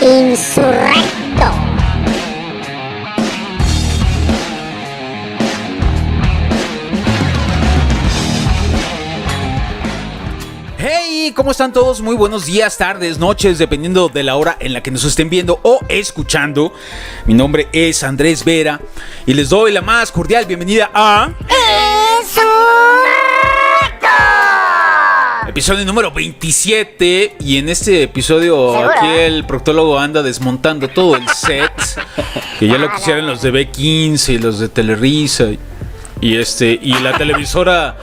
Insurrecto. Hey, ¿cómo están todos? Muy buenos días, tardes, noches, dependiendo de la hora en la que nos estén viendo o escuchando. Mi nombre es Andrés Vera y les doy la más cordial bienvenida a... Episodio número 27. Y en este episodio ¿seguro? Aquí el proctólogo anda desmontando todo el set. Que ya lo quisieran los de B15 y los de Telerisa y la televisora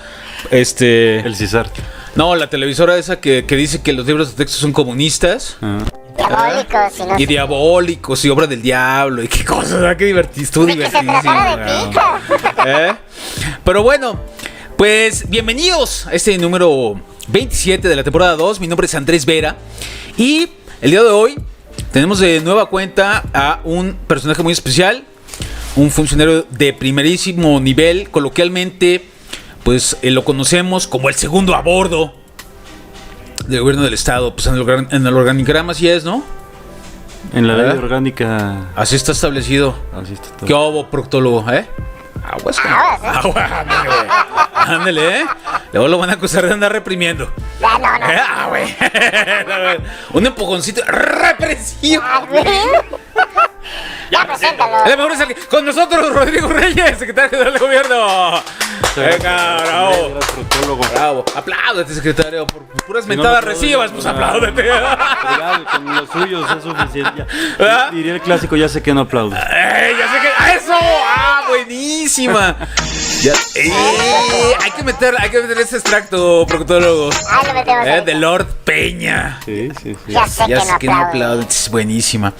El CISAR. No, la televisora esa que dice que los libros de texto son comunistas Diabólicos, y no y sé. diabólicos y obra del diablo y qué cosas, ¿verdad? Qué divertido, Ni que se tratara de pica. Pero bueno, pues bienvenidos a este número 27 de la temporada 2. Mi nombre es Andrés Vera y el día de hoy tenemos de nueva cuenta a un personaje muy especial, un funcionario de primerísimo nivel, coloquialmente pues lo conocemos como el segundo a bordo del gobierno del estado. Pues en el organigrama así es, ¿no? En la ley orgánica. Así está establecido. Así está todo. ¿Qué hubo, proctólogo, Aguas, ándale, güey. Ándale, Luego lo van a acusar de andar reprimiendo. No. Güey. Un empujoncito represivo. Ya, preséntalo. El mejor es el con nosotros, Rodrigo Reyes, secretario del gobierno. Venga, bravo. Gracias, proctólogo. Bravo. Apláudete, secretario. Por puras Si no mentadas me aplaudo, recibas, pues apláudete. Ya, con los suyos es suficiente. ¿Verdad? Diría el clásico, ya sé que no aplaudo. Ya sé que. ¡Eso! Buenísima. Ya. Hay que meter ese extracto, proctólogo. Ahí lo metemos ahí. De Lord Peña. Sí. Ya sé Ya sé que que no no aplaudo. aplaudes. Es buenísima.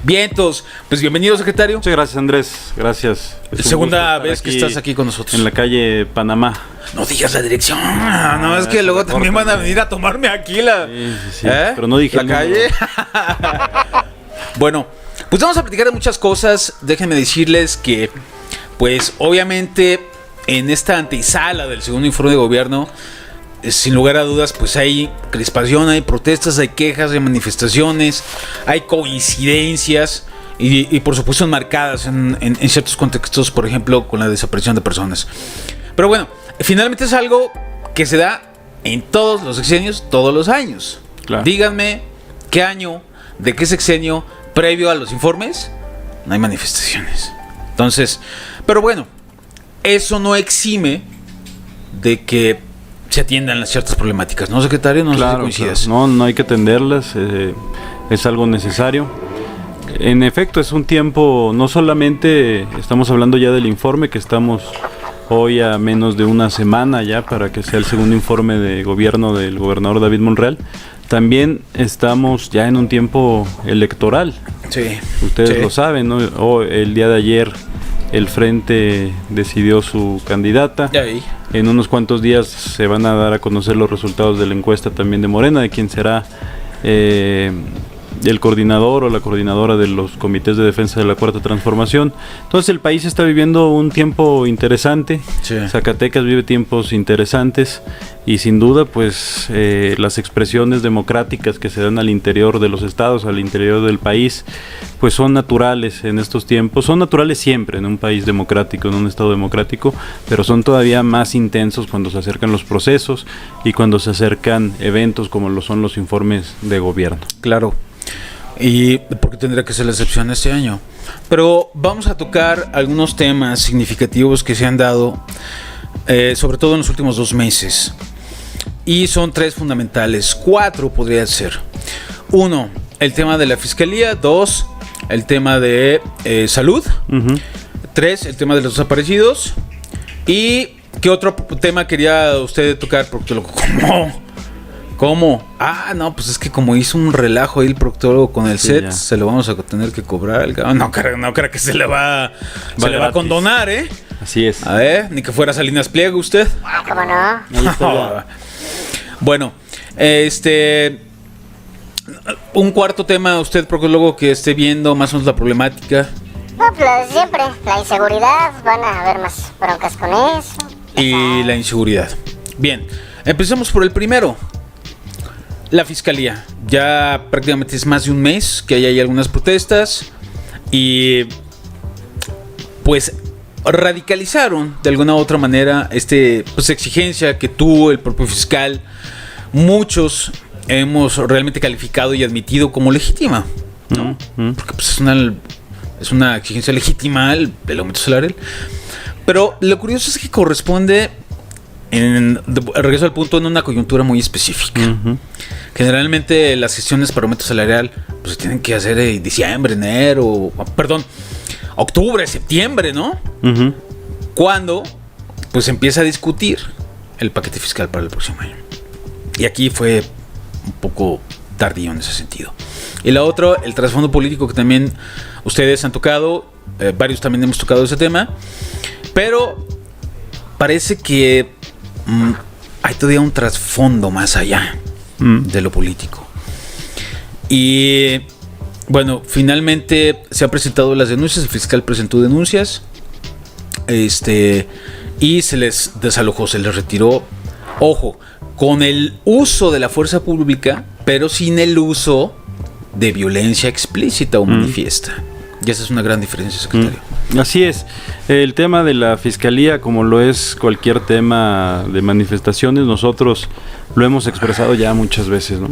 Bien, entonces, pues bienvenido, secretario. Muchas gracias, Andrés. Gracias. Es un Segunda gusto vez estar que estás aquí con nosotros. En la calle Panamá. No digas la dirección. No, es que luego también van a venir a tomarme aquí la. Sí. Pero no dije la el número. calle. Bueno, pues vamos a platicar de muchas cosas. Déjenme decirles que, pues, obviamente, en esta antesala del segundo informe de gobierno, sin lugar a dudas, pues hay crispación, hay protestas, hay quejas, hay manifestaciones, hay coincidencias y por supuesto enmarcadas en ciertos contextos, por ejemplo, con la desaparición de personas. Pero bueno, finalmente es algo que se da en todos los sexenios, todos los años. Claro. Díganme, ¿qué año, de qué sexenio, previo a los informes, no hay manifestaciones? Entonces, pero bueno, eso no exime de que se atiendan las ciertas problemáticas, ¿no, secretario? No sé si coincidas. Claro. No hay que atenderlas. Es algo necesario. En efecto, es un tiempo, no solamente estamos hablando ya del informe, que estamos hoy a menos de una semana ya para que sea el segundo informe de gobierno del gobernador David Monreal. También estamos ya en un tiempo electoral. Sí. Ustedes Sí. lo saben, ¿no? El día de ayer el Frente decidió su candidata. Ya vi. En unos cuantos días se van a dar a conocer los resultados de la encuesta también de Morena, de quién será el coordinador o la coordinadora de los comités de defensa de la Cuarta Transformación. Entonces el país está viviendo un tiempo interesante. Sí. Zacatecas vive tiempos interesantes y sin duda pues las expresiones democráticas que se dan al interior de los estados, al interior del país, pues son naturales en estos tiempos, son naturales siempre en un país democrático, en un estado democrático, pero son todavía más intensos cuando se acercan los procesos y cuando se acercan eventos como lo son los informes de gobierno. Claro. ¿Y por qué tendría que ser la excepción este año? Pero vamos a tocar algunos temas significativos que se han dado, sobre todo en los últimos 2 meses. Y son 3 fundamentales, 4 podría ser. 1, el tema de la fiscalía. 2, el tema de salud. 3, el tema de los desaparecidos. ¿Y qué otro tema quería usted tocar? Porque ¿Cómo? No, pues es que como hizo un relajo ahí el proctólogo con el set, ya. se lo vamos a tener que cobrar. No creo que se le va a gratis. condonar, Así es. A ver, ni que fuera Salinas Pliego usted. ¿Cómo no? Ahí está ya. Bueno, un cuarto tema, usted, proctólogo, que esté viendo más o menos la problemática. No, pues siempre, la inseguridad, van a haber más broncas con eso. Y la inseguridad. Bien, empecemos por el primero. la fiscalía. Ya prácticamente es más de un mes que hay algunas protestas y pues radicalizaron de alguna u otra manera pues exigencia que tuvo el propio fiscal. Muchos hemos realmente calificado y admitido como legítima, ¿no? Porque pues es una exigencia legítima el aumento salarial. Pero lo curioso es que corresponde, regreso al punto, en una coyuntura muy específica. Generalmente las gestiones para aumento salarial pues se tienen que hacer en diciembre, octubre, septiembre, ¿no? Cuando pues empieza a discutir el paquete fiscal para el próximo año. Y aquí fue un poco tardío en ese sentido. Y la otra, el trasfondo político que también ustedes han tocado, varios también hemos tocado ese tema, pero parece que hay todavía un trasfondo más allá de lo político. Y bueno, finalmente se han presentado las denuncias, el fiscal presentó denuncias, y se les desalojó, se les retiró, ojo, con el uso de la fuerza pública, pero sin el uso de violencia explícita o manifiesta. Y esa es una gran diferencia, secretario. Así es. El tema de la fiscalía, como lo es cualquier tema de manifestaciones, nosotros lo hemos expresado ya muchas veces, ¿no?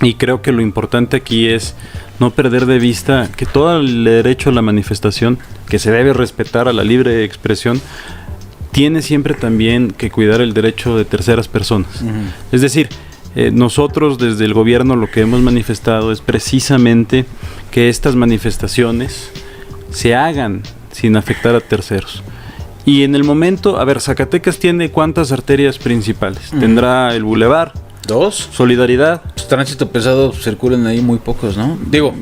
Y creo que lo importante aquí es no perder de vista que todo el derecho a la manifestación, que se debe respetar a la libre expresión, tiene siempre también que cuidar el derecho de terceras personas. Es decir, nosotros desde el gobierno lo que hemos manifestado es precisamente que estas manifestaciones se hagan sin afectar a terceros. Y en el momento, a ver, Zacatecas tiene ¿cuántas arterias principales? Tendrá el Boulevard, 2. Solidaridad. Tránsito pesado circulan ahí muy pocos, ¿no? Digo,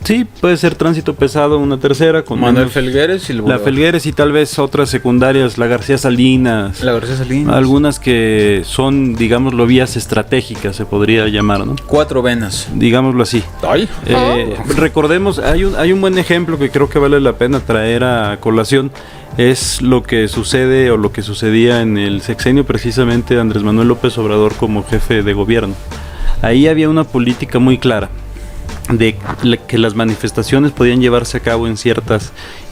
sí, puede ser tránsito pesado, una tercera con Manuel Felgueres y el la Felgueres y tal vez otras secundarias, la García Salinas. Algunas que son, digámoslo, vías estratégicas, se podría llamar, ¿no? 4 venas. Digámoslo así. Ay. Recordemos, hay un buen ejemplo que creo que vale la pena traer a colación. Es lo que sucede o lo que sucedía en el sexenio precisamente de Andrés Manuel López Obrador como jefe de gobierno. Ahí había una política muy clara de que las manifestaciones podían llevarse a cabo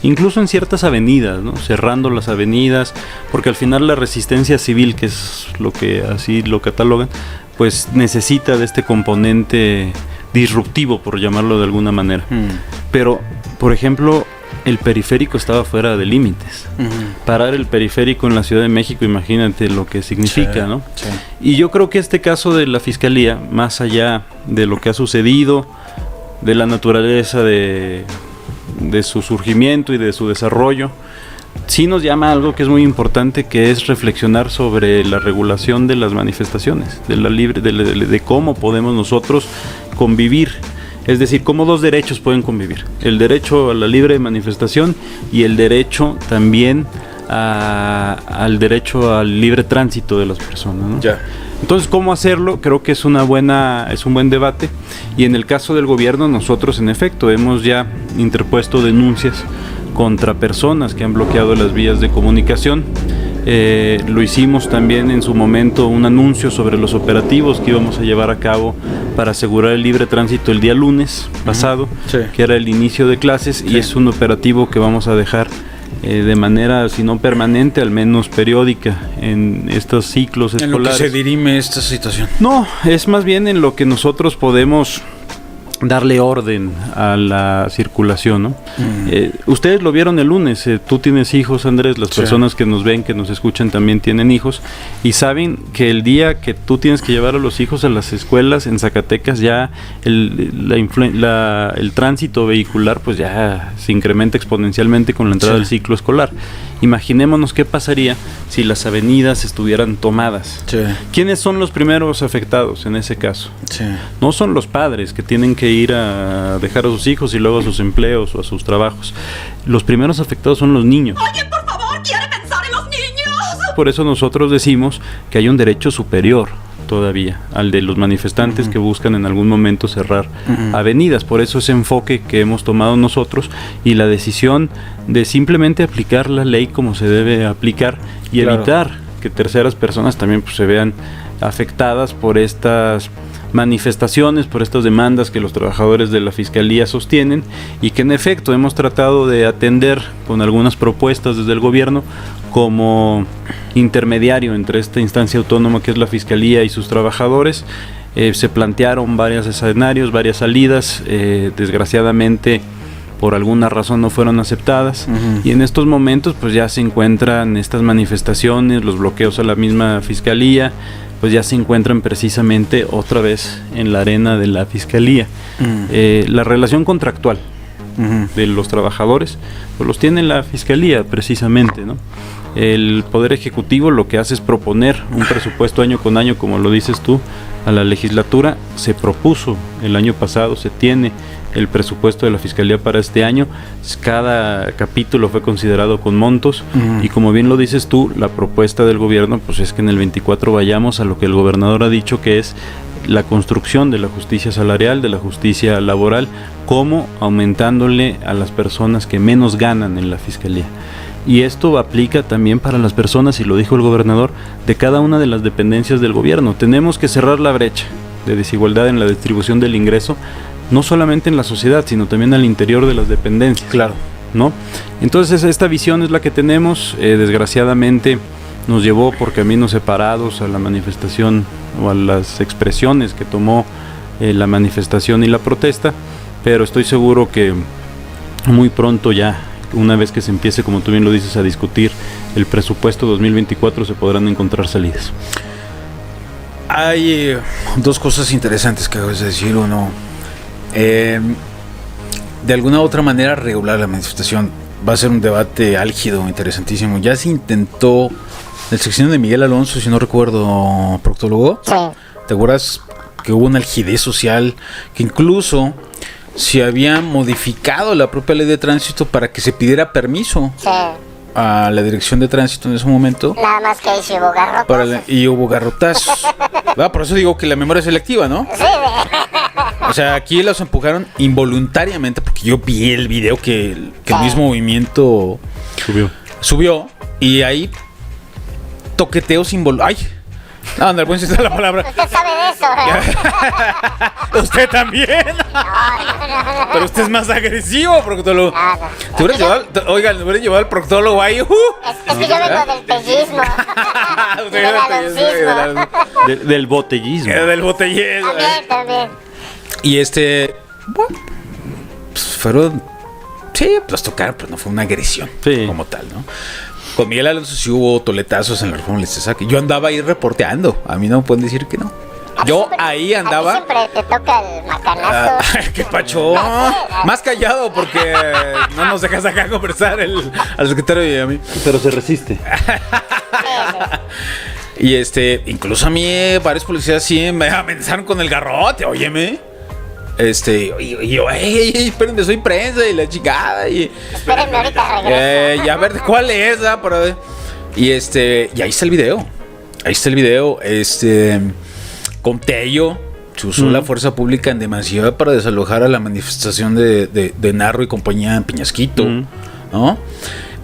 incluso en ciertas avenidas, ¿no? Cerrando las avenidas, porque al final la resistencia civil, que es lo que así lo catalogan, pues necesita de este componente disruptivo, por llamarlo de alguna manera. Pero, por ejemplo, el periférico estaba fuera de límites. Parar el periférico en la Ciudad de México, imagínate lo que significa, ¿no? Sí. Y yo creo que este caso de la Fiscalía, más allá de lo que ha sucedido, de la naturaleza de su surgimiento y de su desarrollo, sí nos llama a algo que es muy importante, que es reflexionar sobre la regulación de las manifestaciones, de cómo podemos nosotros convivir. Es decir, cómo dos derechos pueden convivir: el derecho a la libre manifestación y el derecho también al derecho al libre tránsito de las personas, ¿no? Ya. Entonces, ¿cómo hacerlo? Creo que es un buen debate. Y en el caso del gobierno, nosotros en efecto hemos ya interpuesto denuncias contra personas que han bloqueado las vías de comunicación. Lo hicimos también en su momento un anuncio sobre los operativos que íbamos a llevar a cabo para asegurar el libre tránsito el día lunes pasado, que era el inicio de clases, y es un operativo que vamos a dejar de manera, si no permanente, al menos periódica en estos ciclos escolares. ¿En lo que se dirime esta situación? No, es más bien en lo que nosotros podemos darle orden a la circulación, ¿no? Ustedes lo vieron el lunes, tú tienes hijos, Andrés, las personas que nos ven, que nos escuchan también tienen hijos, y saben que el día que tú tienes que llevar a los hijos a las escuelas en Zacatecas, ya el tránsito vehicular pues ya se incrementa exponencialmente con la entrada del ciclo escolar. Imaginémonos qué pasaría si las avenidas estuvieran tomadas. ¿Quiénes son los primeros afectados en ese caso? No son los padres que tienen que ir a dejar a sus hijos y luego a sus empleos o a sus trabajos. Los primeros afectados son los niños. ¡Alguien, por favor, quiere pensar en los niños! Por eso nosotros decimos que hay un derecho superior todavía al de los manifestantes que buscan en algún momento cerrar avenidas. Por eso ese enfoque que hemos tomado nosotros y la decisión de simplemente aplicar la ley como se debe aplicar y evitar que terceras personas también pues, se vean afectadas por estas manifestaciones por estas demandas que los trabajadores de la Fiscalía sostienen y que en efecto hemos tratado de atender con algunas propuestas desde el gobierno como intermediario entre esta instancia autónoma que es la Fiscalía y sus trabajadores. Se plantearon varios escenarios, varias salidas, desgraciadamente por alguna razón no fueron aceptadas, y en estos momentos pues ya se encuentran estas manifestaciones, los bloqueos a la misma Fiscalía, pues ya se encuentran precisamente otra vez en la arena de la Fiscalía. La relación contractual de los trabajadores pues los tiene la Fiscalía precisamente, ¿no? El Poder Ejecutivo lo que hace es proponer un presupuesto año con año, como lo dices tú, a la legislatura. Se propuso el año pasado, se tiene el presupuesto de la Fiscalía para este año. Cada capítulo fue considerado con montos y como bien lo dices tú, la propuesta del gobierno pues es que en el 24 vayamos a lo que el gobernador ha dicho, que es la construcción de la justicia salarial, de la justicia laboral, como aumentándole a las personas que menos ganan en la Fiscalía. Y esto aplica también para las personas, y lo dijo el gobernador, de cada una de las dependencias del gobierno. Tenemos que cerrar la brecha de desigualdad en la distribución del ingreso, no solamente en la sociedad, sino también al interior de las dependencias. Claro. ¿No? Entonces esta visión es la que tenemos. Desgraciadamente nos llevó por caminos separados a la manifestación o a las expresiones que tomó la manifestación y la protesta, pero estoy seguro que muy pronto ya, una vez que se empiece, como tú bien lo dices, a discutir el presupuesto 2024, se podrán encontrar salidas. Hay dos cosas interesantes que acabas de decir. Uno, de alguna u otra manera regular la manifestación. Va a ser un debate álgido, interesantísimo. Ya se intentó el sexenio de Miguel Alonso, si no recuerdo, proctólogo. Sí. ¿Te acuerdas que hubo una algidez social? Que incluso se había modificado la propia ley de tránsito para que se pidiera permiso Sí. a la dirección de tránsito en ese momento. Nada más que ahí sí hubo garrotas. Y hubo garrotazos. Por eso digo que la memoria es selectiva, ¿no? Sí, O sea, aquí los empujaron involuntariamente, porque yo vi el video que el mismo movimiento subió, y ahí toqueteos involuntarios. ¡Ay! No, Andrés, puedes decir la palabra. usted sabe de eso, Usted también. Pero usted es más agresivo, proctólogo. Te hubieras llevado, oiga, le hubieras llevado al proctólogo ahí. Es que yo vengo del pellismo. Del botellismo. Del botellismo. También. Y bueno, pues fueron, sí, los tocaron, pero no fue una agresión como tal, ¿no? Con Miguel Alonso sí hubo toletazos en la Reforma Legislativa. Yo andaba ahí reporteando. A mí no me pueden decir que no. Yo ahí andaba. A ti siempre te toca el macanazo. ¡Qué pacho! Más callado, porque no nos dejas acá conversar al secretario y a mí. Pero se resiste. Y incluso a mí varios policías sí me amenazaron con el garrote, óyeme. Y yo, espérenme, soy prensa y la chingada. Espérenme, ahorita regreso. Y a ver, ¿cuál es? Para ver. Y ahí está el video. Con Tello se usó la fuerza pública en demasía para desalojar a la manifestación de Narro y compañía en Peñasquito, ¿no?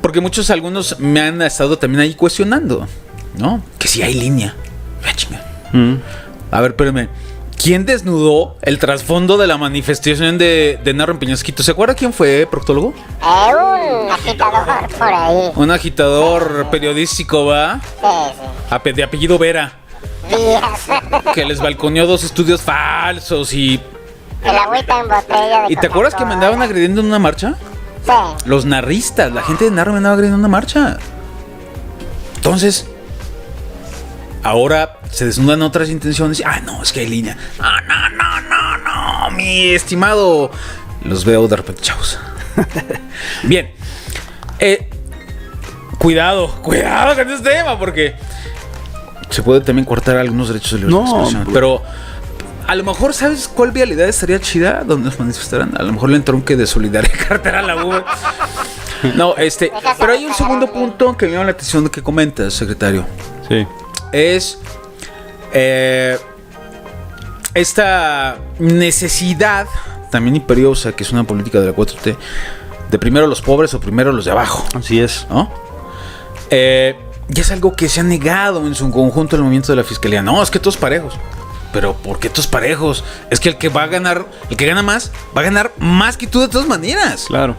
Porque algunos me han estado también ahí cuestionando, ¿no? Que si hay línea. A ver, espérame. ¿Quién desnudó el trasfondo de la manifestación de Narro en Peñasquito? ¿Se acuerda quién fue, proctólogo? Un agitador por ahí. Un agitador periodístico, ¿va? Sí. De apellido Vera. Díaz. Que les balconeó 2 estudios falsos y... El agüita en botella de ¿Y te acuerdas que me andaban agrediendo en una marcha? Sí. Los narristas, la gente de Narro me andaba agrediendo en una marcha. Entonces... ahora se desnudan otras intenciones. No, es que hay línea. No, mi estimado. Los veo de repente, chavos. Bien. Cuidado con este tema, porque se puede también cortar algunos derechos de libertad de expresión. Pero a lo mejor, ¿sabes cuál vialidad estaría chida donde nos manifestaran? A lo mejor le entronque de solidaria cartera a la Uber. No, pero hay un segundo punto que me llama la atención de que comentas, secretario. Sí. Es esta necesidad también imperiosa, que es una política de la 4T, de primero los pobres o primero los de abajo. Así es, ¿no? Ya es algo que se ha negado en su conjunto el movimiento de la Fiscalía. No, es que todos parejos. pero ¿por qué tus parejos? Es que el que gana más, va a ganar más que tú de todas maneras. Claro.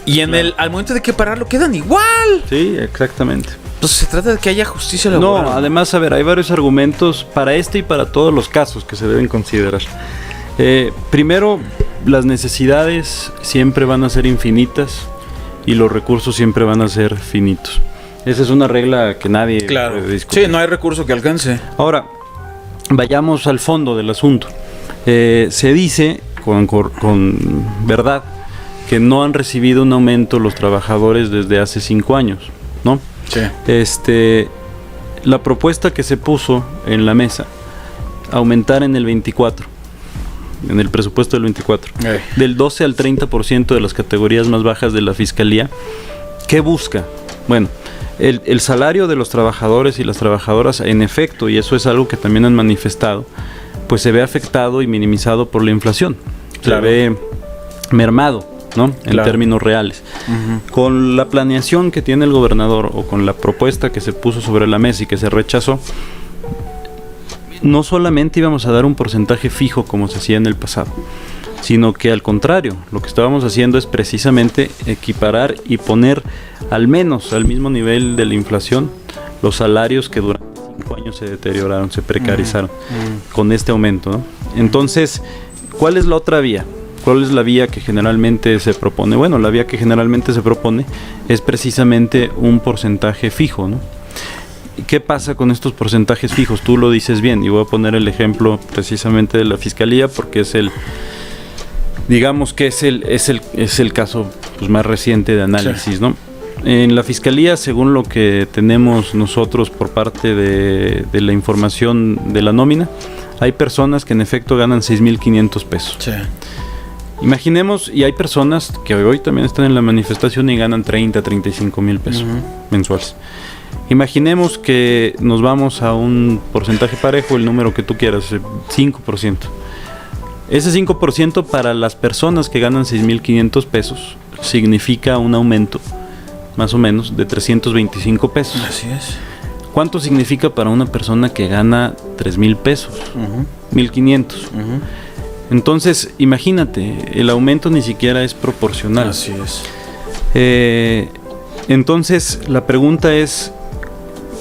Y al momento de que pararlo, quedan igual. Sí, exactamente. Entonces se trata de que haya justicia No, laboral. además, a ver, hay varios argumentos para este y para todos los casos que se deben considerar. Primero, las necesidades siempre van a ser infinitas y los recursos siempre van a ser finitos. Esa es una regla que nadie puede discutir. Sí, no hay recurso que alcance. Ahora, vayamos al fondo del asunto. Se dice con verdad que no han recibido un aumento los trabajadores desde hace 5 años, ¿no? Sí. La propuesta que se puso en la mesa, aumentar en el 24, en el presupuesto del 24, del 12 al 30% de las categorías más bajas de la Fiscalía, ¿qué busca? Bueno, el salario de los trabajadores y las trabajadoras, en efecto, y eso es algo que también han manifestado, pues se ve afectado y minimizado por la inflación. Claro. Se ve mermado, ¿no? En términos reales. Con la planeación que tiene el gobernador o con la propuesta que se puso sobre la mesa y que se rechazó, no solamente íbamos a dar un porcentaje fijo como se hacía en el pasado, sino que al contrario, lo que estábamos haciendo es precisamente equiparar y poner al menos al mismo nivel de la inflación los salarios que durante 5 años se deterioraron, se precarizaron con este aumento, ¿no? Entonces, ¿cuál es la otra vía? ¿Cuál es la vía que generalmente se propone? Bueno, la vía que generalmente se propone es precisamente un porcentaje fijo, ¿no? ¿Qué pasa con estos porcentajes fijos? Tú lo dices bien, y voy a poner el ejemplo precisamente de la Fiscalía porque es digamos que es el caso pues, más reciente de análisis, ¿no? En la Fiscalía, según lo que tenemos nosotros por parte de la información de la nómina, hay personas que en efecto ganan 6,500 pesos. Sí. Imaginemos, y hay personas que hoy también están en la manifestación y ganan 35,000 pesos mensuales. Imaginemos que nos vamos a un porcentaje parejo, el número que tú quieras, 5%. Ese 5% para las personas que ganan 6,500 pesos significa un aumento, más o menos, de 325 pesos. Así es. ¿Cuánto significa para una persona que gana 3,000 pesos? 1,500. Entonces, imagínate, el aumento ni siquiera es proporcional. Así es. Entonces, la pregunta es,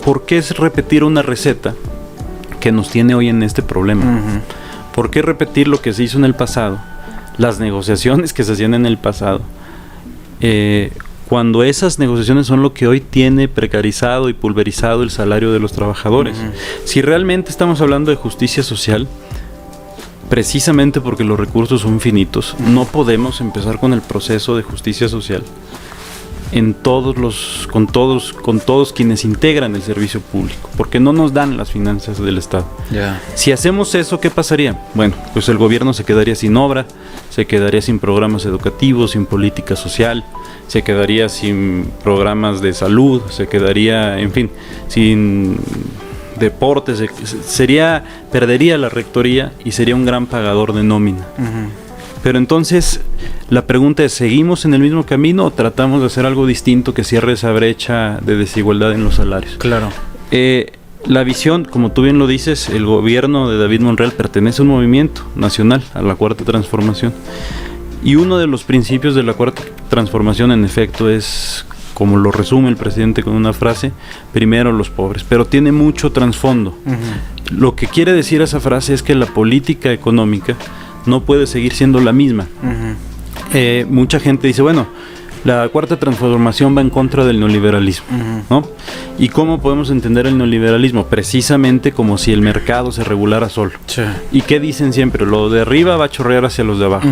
¿por qué es repetir una receta que nos tiene hoy en este problema? ¿Por qué repetir lo que se hizo en el pasado, las negociaciones que se hacían en el pasado, cuando esas negociaciones son lo que hoy tiene precarizado y pulverizado el salario de los trabajadores? Si realmente estamos hablando de justicia social, precisamente porque los recursos son finitos, no podemos empezar con el proceso de justicia social con todos quienes integran el servicio público, porque no nos dan las finanzas del Estado. Si hacemos eso, ¿qué pasaría? Bueno, pues el gobierno se quedaría sin obra, se quedaría sin programas educativos, sin política social, se quedaría sin programas de salud, se quedaría, en fin, sin deportes, perdería la rectoría y sería un gran pagador de nómina. Pero entonces la pregunta es, ¿seguimos en el mismo camino o tratamos de hacer algo distinto que cierre esa brecha de desigualdad en los salarios? Claro. La visión, como tú bien lo dices, el gobierno de David Monreal pertenece a un movimiento nacional, a la Cuarta Transformación. Y uno de los principios de la Cuarta Transformación, en efecto, es, como lo resume el presidente con una frase, primero los pobres, pero tiene mucho trasfondo. Lo que quiere decir esa frase es que la política económica no puede seguir siendo la misma. Mucha gente dice, bueno, la Cuarta Transformación va en contra del neoliberalismo, ¿no? ¿Y cómo podemos entender el neoliberalismo? Precisamente como si el mercado se regulara solo. Sí. ¿Y qué dicen siempre? Lo de arriba va a chorrear hacia los de abajo.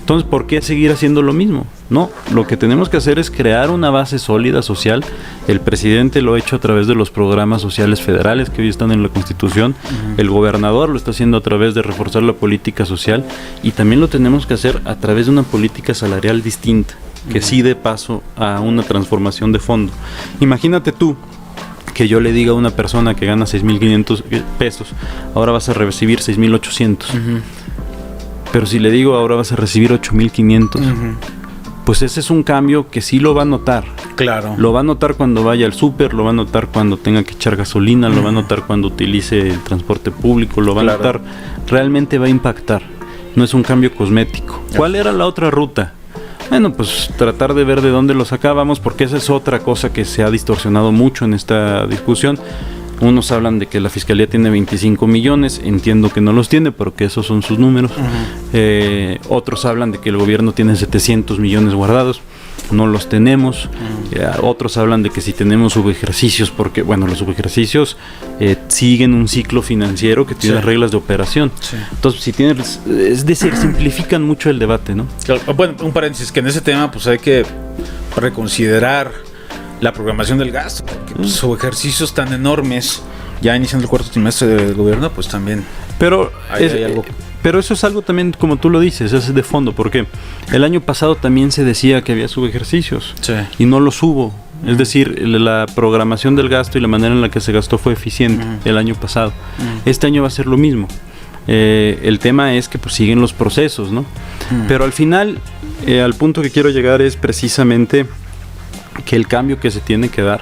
Entonces, ¿por qué seguir haciendo lo mismo? No, lo que tenemos que hacer es crear una base sólida social. El presidente lo ha hecho a través de los programas sociales federales que hoy están en la Constitución. El gobernador lo está haciendo a través de reforzar la política social. Y también lo tenemos que hacer a través de una política salarial distinta, que sí dé paso a una transformación de fondo. Imagínate tú que yo le diga a una persona que gana 6,500 pesos, ahora vas a recibir 6,800. Pero si le digo, ahora vas a recibir 8,500, pues ese es un cambio que sí lo va a notar. Claro. Lo va a notar cuando vaya al súper, lo va a notar cuando tenga que echar gasolina, lo va a notar cuando utilice el transporte público, lo va a notar. Realmente va a impactar. No es un cambio cosmético. ¿Cuál era la otra ruta? Bueno, pues tratar de ver de dónde lo sacábamos, porque esa es otra cosa que se ha distorsionado mucho en esta discusión. Unos hablan de que la Fiscalía tiene 25 millones, entiendo que no los tiene, pero que esos son sus números. Otros hablan de que el gobierno tiene 700 millones guardados, no los tenemos. Otros hablan de que si tenemos subejercicios, porque bueno, los subejercicios siguen un ciclo financiero que tiene reglas de operación. Entonces, si tienes, es decir, simplifican mucho el debate, ¿no? Claro. Bueno, un paréntesis, que en ese tema pues hay que reconsiderar la programación del gasto, porque pues, ejercicios tan enormes, ya iniciando el cuarto trimestre del gobierno, pues también pero hay algo. Pero eso es algo también, como tú lo dices, es de fondo, porque el año pasado también se decía que había subejercicios y no los hubo. Es decir, la programación del gasto y la manera en la que se gastó fue eficiente el año pasado. Este año va a ser lo mismo. El tema es que pues siguen los procesos, ¿no? Pero al final, al punto que quiero llegar es precisamente que el cambio que se tiene que dar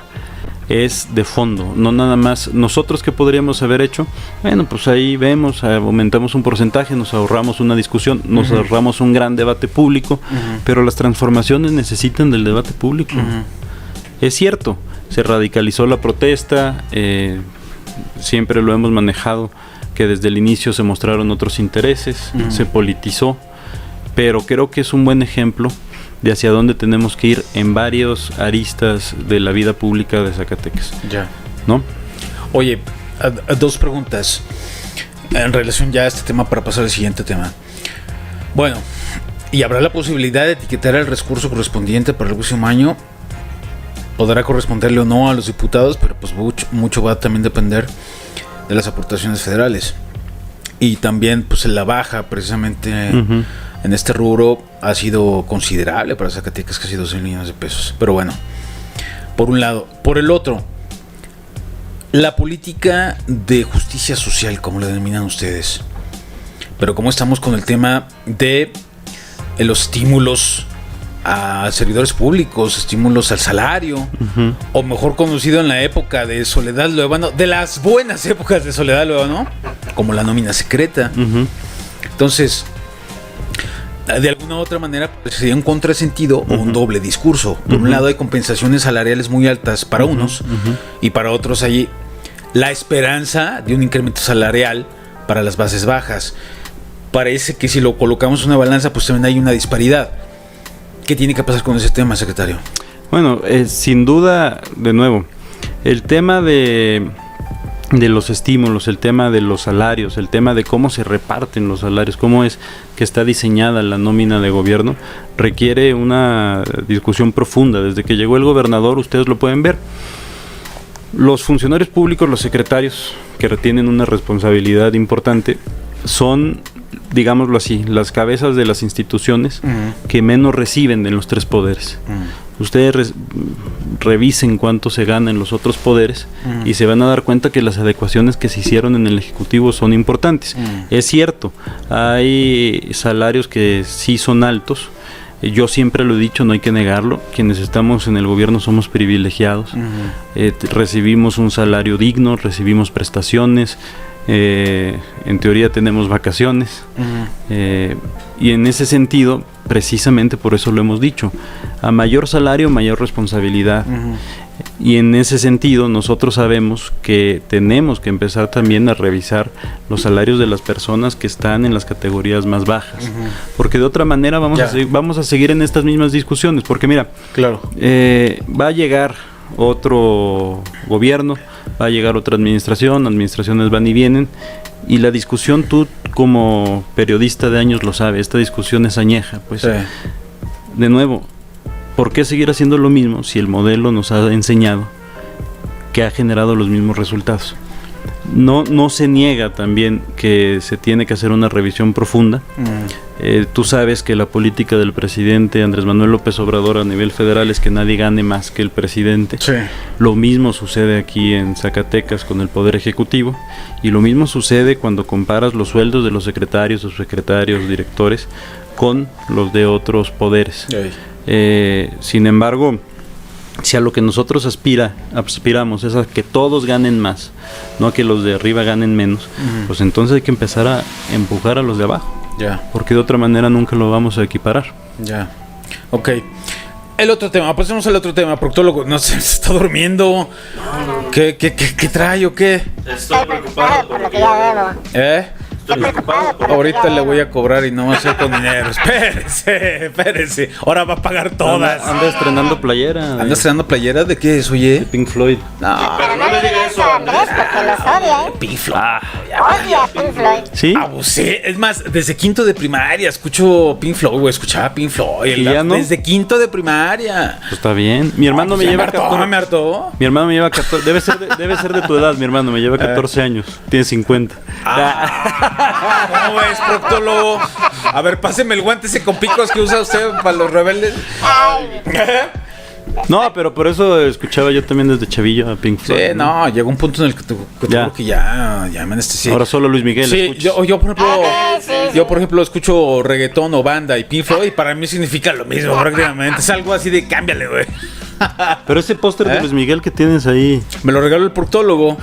es de fondo, no nada más. Nosotros, ¿qué podríamos haber hecho? Bueno, pues ahí vemos, aumentamos un porcentaje, nos ahorramos una discusión, nos ahorramos un gran debate público, pero las transformaciones necesitan del debate público. Es cierto, se radicalizó la protesta, siempre lo hemos manejado, que desde el inicio se mostraron otros intereses, se politizó, pero creo que es un buen ejemplo de hacia dónde tenemos que ir en varios aristas de la vida pública de Zacatecas. Ya. ¿No? Oye, dos preguntas en relación ya a este tema para pasar al siguiente tema. Bueno, ¿y habrá la posibilidad de etiquetar el recurso correspondiente para el próximo año? Podrá corresponderle o no a los diputados, pero pues mucho va a también depender de las aportaciones federales. Y también pues la baja precisamente en este rubro ha sido considerable para Zacatecas, casi 12 millones de pesos. Pero bueno, por un lado. Por el otro, la política de justicia social, como le denominan ustedes. Pero como estamos con el tema de los estímulos a servidores públicos, estímulos al salario, o mejor conocido en la época de Soledad Luevano, de las buenas épocas de Soledad Luevano, como la nómina secreta. Entonces, de alguna u otra manera pues, sería un contrasentido o un doble discurso. Por un lado hay compensaciones salariales muy altas para unos y para otros hay la esperanza de un incremento salarial para las bases bajas. Parece que si lo colocamos en una balanza pues también hay una disparidad. ¿Qué tiene que pasar con ese tema, secretario? Bueno, sin duda, de nuevo, el tema de los estímulos, el tema de los salarios, el tema de cómo se reparten los salarios, cómo es que está diseñada la nómina de gobierno, requiere una discusión profunda. Desde que llegó el gobernador, ustedes lo pueden ver, los funcionarios públicos, los secretarios, que tienen una responsabilidad importante, son, digámoslo así, las cabezas de las instituciones que menos reciben en los tres poderes. Ustedes revisen cuánto se gana en los otros poderes y se van a dar cuenta que las adecuaciones que se hicieron en el Ejecutivo son importantes. Es cierto, hay salarios que sí son altos. Yo siempre lo he dicho, no hay que negarlo. Quienes estamos en el gobierno somos privilegiados. Recibimos un salario digno, recibimos prestaciones. En teoría tenemos vacaciones y en ese sentido, precisamente por eso lo hemos dicho, a mayor salario, mayor responsabilidad. Y en ese sentido nosotros sabemos que tenemos que empezar también a revisar los salarios de las personas que están en las categorías más bajas, porque de otra manera vamos a seguir en estas mismas discusiones, porque mira, va a llegar otro gobierno, va a llegar otra administraciones van y vienen, y la discusión, tú como periodista de años lo sabes, esta discusión es añeja, pues de nuevo, ¿por qué seguir haciendo lo mismo si el modelo nos ha enseñado que ha generado los mismos resultados? No se niega también que se tiene que hacer una revisión profunda. Tú sabes que la política del presidente Andrés Manuel López Obrador a nivel federal es que nadie gane más que el presidente. Lo mismo sucede aquí en Zacatecas con el Poder Ejecutivo, y lo mismo sucede cuando comparas los sueldos de los secretarios, subsecretarios, directores con los de otros poderes. Sin embargo, si a lo que nosotros aspiramos es a que todos ganen más, no a que los de arriba ganen menos, pues entonces hay que empezar a empujar a los de abajo. Porque de otra manera nunca lo vamos a equiparar. Ok. El otro tema, pasemos al otro tema. Proctólogo, no sé, se está durmiendo. ¿Qué trae o qué? Estoy preocupado por lo que ya debo. Estoy preocupado por lo que Ahorita ya le debo. voy a cobrar y no va a ser con dinero. Espérese. Ahora va a pagar todas. Anda estrenando playera. ¿Anda estrenando playera? ¿De qué es, oye? Pink Floyd. No. Pero no le digas eso a Andrés porque los odia, Pink Floyd. Odia a Pink Floyd. ¿Sí? Abusé. Es más, desde quinto de primaria escucho Pink Floyd, güey. Escuchaba Pink Floyd. ¿Y ya no? Desde quinto de primaria. Pues está bien. Mi hermano me Ya lleva hartó, 14. me hartó. Mi hermano me lleva 14. Debe ser de tu edad, mi hermano. Me lleva 14 años. Tiene 50. ¿Cómo ves, proctólogo? A ver, páseme el guante ese con picos que usa usted para los rebeldes. Ay, No, pero por eso escuchaba yo también desde chavillo a Pink Floyd. Sí, no, llegó un punto en el que Ya. que ya me anestesié. Ahora solo Luis Miguel. Sí, escuchas. yo por ejemplo, sí. yo por ejemplo escucho reggaetón o banda y Pink Floyd y para mí significa lo mismo prácticamente. Es algo así de cámbiale, güey. Pero ese póster de Luis Miguel que tienes ahí. Me lo regaló el proctólogo,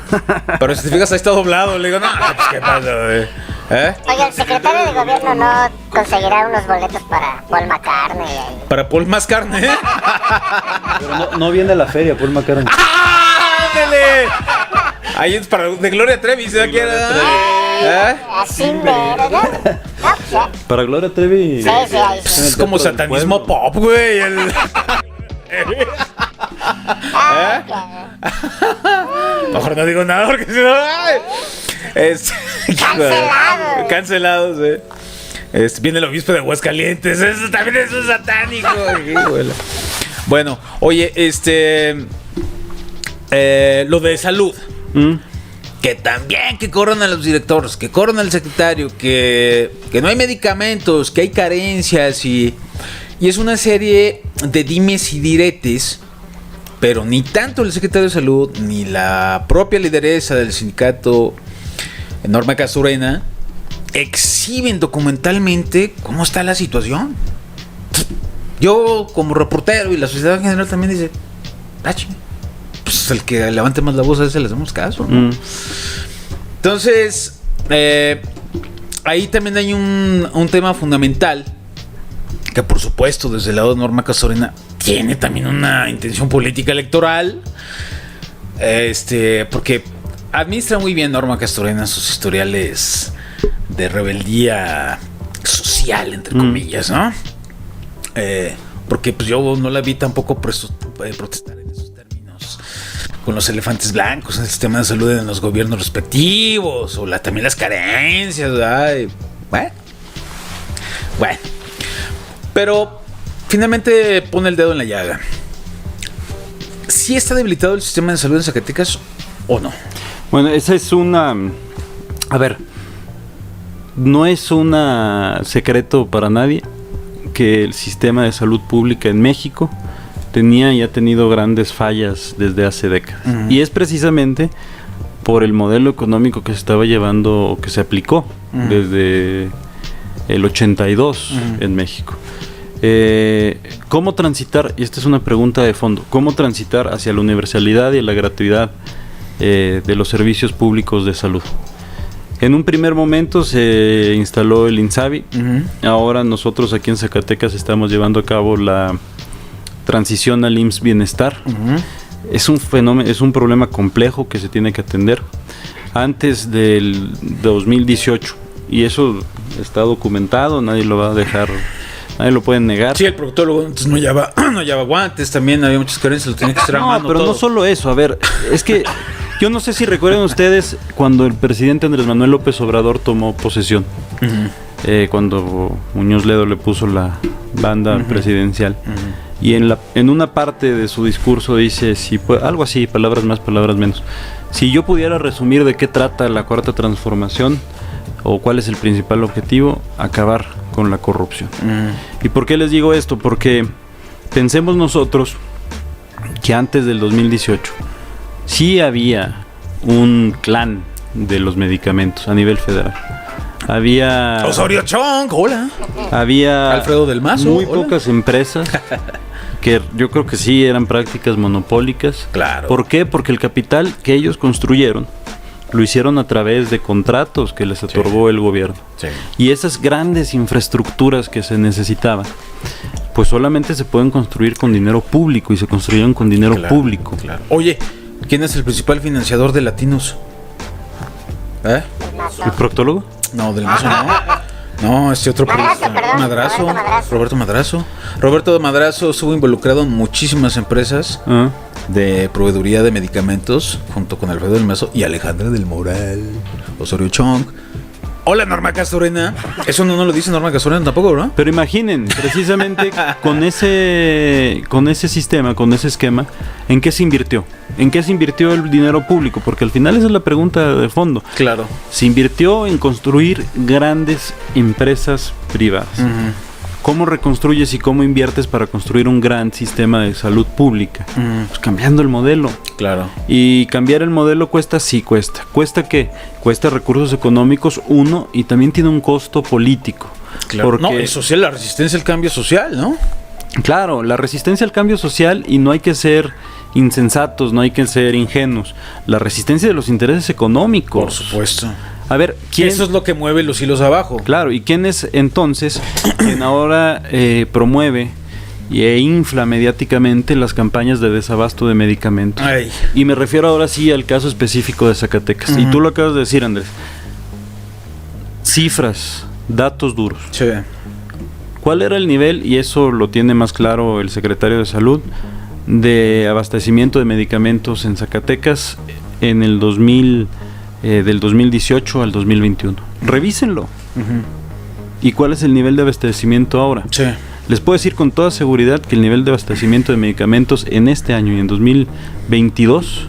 pero si te fijas ahí está doblado. Le digo, no, pues qué pasa, güey. Oiga, el secretario de gobierno no conseguirá unos boletos para Paul McCartney. Para Paul más carne, ¿eh? Pero no viene a la feria, Paul McCartney. ¡Ándale! Ahí es para de Gloria Trevi, ¿se da que era? Así mero, ¿no? No, pues ya. Para Gloria Trevi. Sí, ahí Pues sí. es como Teatro del satanismo Pueblo. pop, güey. Ay, qué- Mejor no digo nada porque si no. ¡Ay! Cancelado. Cancelados, viene el obispo de Aguascalientes. Eso también es un satánico. Híjole. Bueno, oye, lo de salud. Que también que corran a los directores, que corran al secretario, que no hay medicamentos, que hay carencias y es una serie de dimes y diretes. Pero ni tanto el secretario de salud ni la propia lideresa del sindicato Norma Castorena exhiben documentalmente cómo está la situación. Yo como reportero y la sociedad en general también dice, pues el que levante más la voz a ese le hacemos caso, ¿no? Entonces, ahí también hay un tema fundamental que por supuesto desde el lado de Norma Castorena tiene también una intención política electoral, porque administra muy bien Norma Castorena sus historiales de rebeldía social, entre comillas, ¿no? Porque pues yo no la vi tampoco protestar en esos términos con los elefantes blancos en el sistema de salud en los gobiernos respectivos, o también las carencias, ¿verdad? Bueno, pero finalmente pone el dedo en la llaga. ¿Sí está debilitado el sistema de salud en Zacatecas o no? Bueno, esa es una... A ver, no es un secreto para nadie que el sistema de salud pública en México tenía y ha tenido grandes fallas desde hace décadas. Y es precisamente por el modelo económico que se estaba llevando o que se aplicó desde el 82 en México. ¿Cómo transitar? Y esta es una pregunta de fondo. ¿Cómo transitar hacia la universalidad y la gratuidad de los servicios públicos de salud? En un primer momento se instaló el INSABI. Ahora nosotros aquí en Zacatecas estamos llevando a cabo la transición al IMSS Bienestar. Es un fenómeno, es un problema complejo que se tiene que atender antes del 2018 y eso está documentado, nadie lo va a dejar, nadie lo puede negar. Sí, el proctólogo antes no llevaba guantes, también había muchas carencias, lo tenía que hacer a mano. No, pero todo. no solo eso, a ver, es que yo no sé si recuerdan ustedes cuando el presidente Andrés Manuel López Obrador tomó posesión, cuando Muñoz Ledo le puso la banda presidencial. Y en una parte de su discurso dice, algo así, palabras más, palabras menos. Si yo pudiera resumir de qué trata la Cuarta Transformación o cuál es el principal objetivo, acabar con la corrupción. ¿Y por qué les digo esto? Porque pensemos nosotros que antes del 2018 sí había un clan de los medicamentos a nivel federal. Había Osorio Chong, hola. Había Alfredo del Mazo, muy hola. pocas empresas que yo creo que sí eran prácticas monopólicas. Claro. ¿Por qué? Porque el capital que ellos construyeron lo hicieron a través de contratos que les otorgó el gobierno. Sí. Y esas grandes infraestructuras que se necesitaban, pues solamente se pueden construir con dinero público y se construyeron con dinero público. Claro. Oye, ¿quién es el principal financiador de Latinos? ¿Eh? ¿El proctólogo? No, del Mazo no. No, este otro Madrazo, perdón, Madrazo. Roberto Madrazo. Roberto Madrazo estuvo involucrado en muchísimas empresas Ah. de proveeduría de medicamentos junto con Alfredo del Mazo y Alejandra del Moral, Osorio Chong. Hola, Norma Castorena. Eso no lo dice Norma Castorena tampoco, ¿verdad? Pero imaginen, precisamente con ese sistema, con ese esquema, ¿en qué se invirtió? ¿En qué se invirtió el dinero público? Porque al final esa es la pregunta de fondo. Claro. Se invirtió en construir grandes empresas privadas. ¿Cómo reconstruyes y cómo inviertes para construir un gran sistema de salud pública? Pues cambiando el modelo. Claro. Y cambiar el modelo cuesta, sí cuesta. ¿Cuesta qué? Cuesta recursos económicos, uno, y también tiene un costo político. Claro. Porque, No, es social, la resistencia al cambio social, ¿no? claro, la resistencia al cambio social, y no hay que ser insensatos, no hay que ser ingenuos. La resistencia de los intereses económicos. Por supuesto. A ver, ¿quién? Eso es lo que mueve los hilos abajo. Claro, ¿y quién es entonces quien ahora promueve e infla mediáticamente las campañas de desabasto de medicamentos? Ay. Y me refiero ahora sí al caso específico de Zacatecas. Y tú lo acabas de decir, Andrés. Cifras, datos duros. Sí. ¿Cuál era el nivel, y eso lo tiene más claro el secretario de Salud, de abastecimiento de medicamentos en Zacatecas en el 2018 al 2021? Revísenlo. ¿Y cuál es el nivel de abastecimiento ahora? Sí. Les puedo decir con toda seguridad que el nivel de abastecimiento de medicamentos en este año y en 2022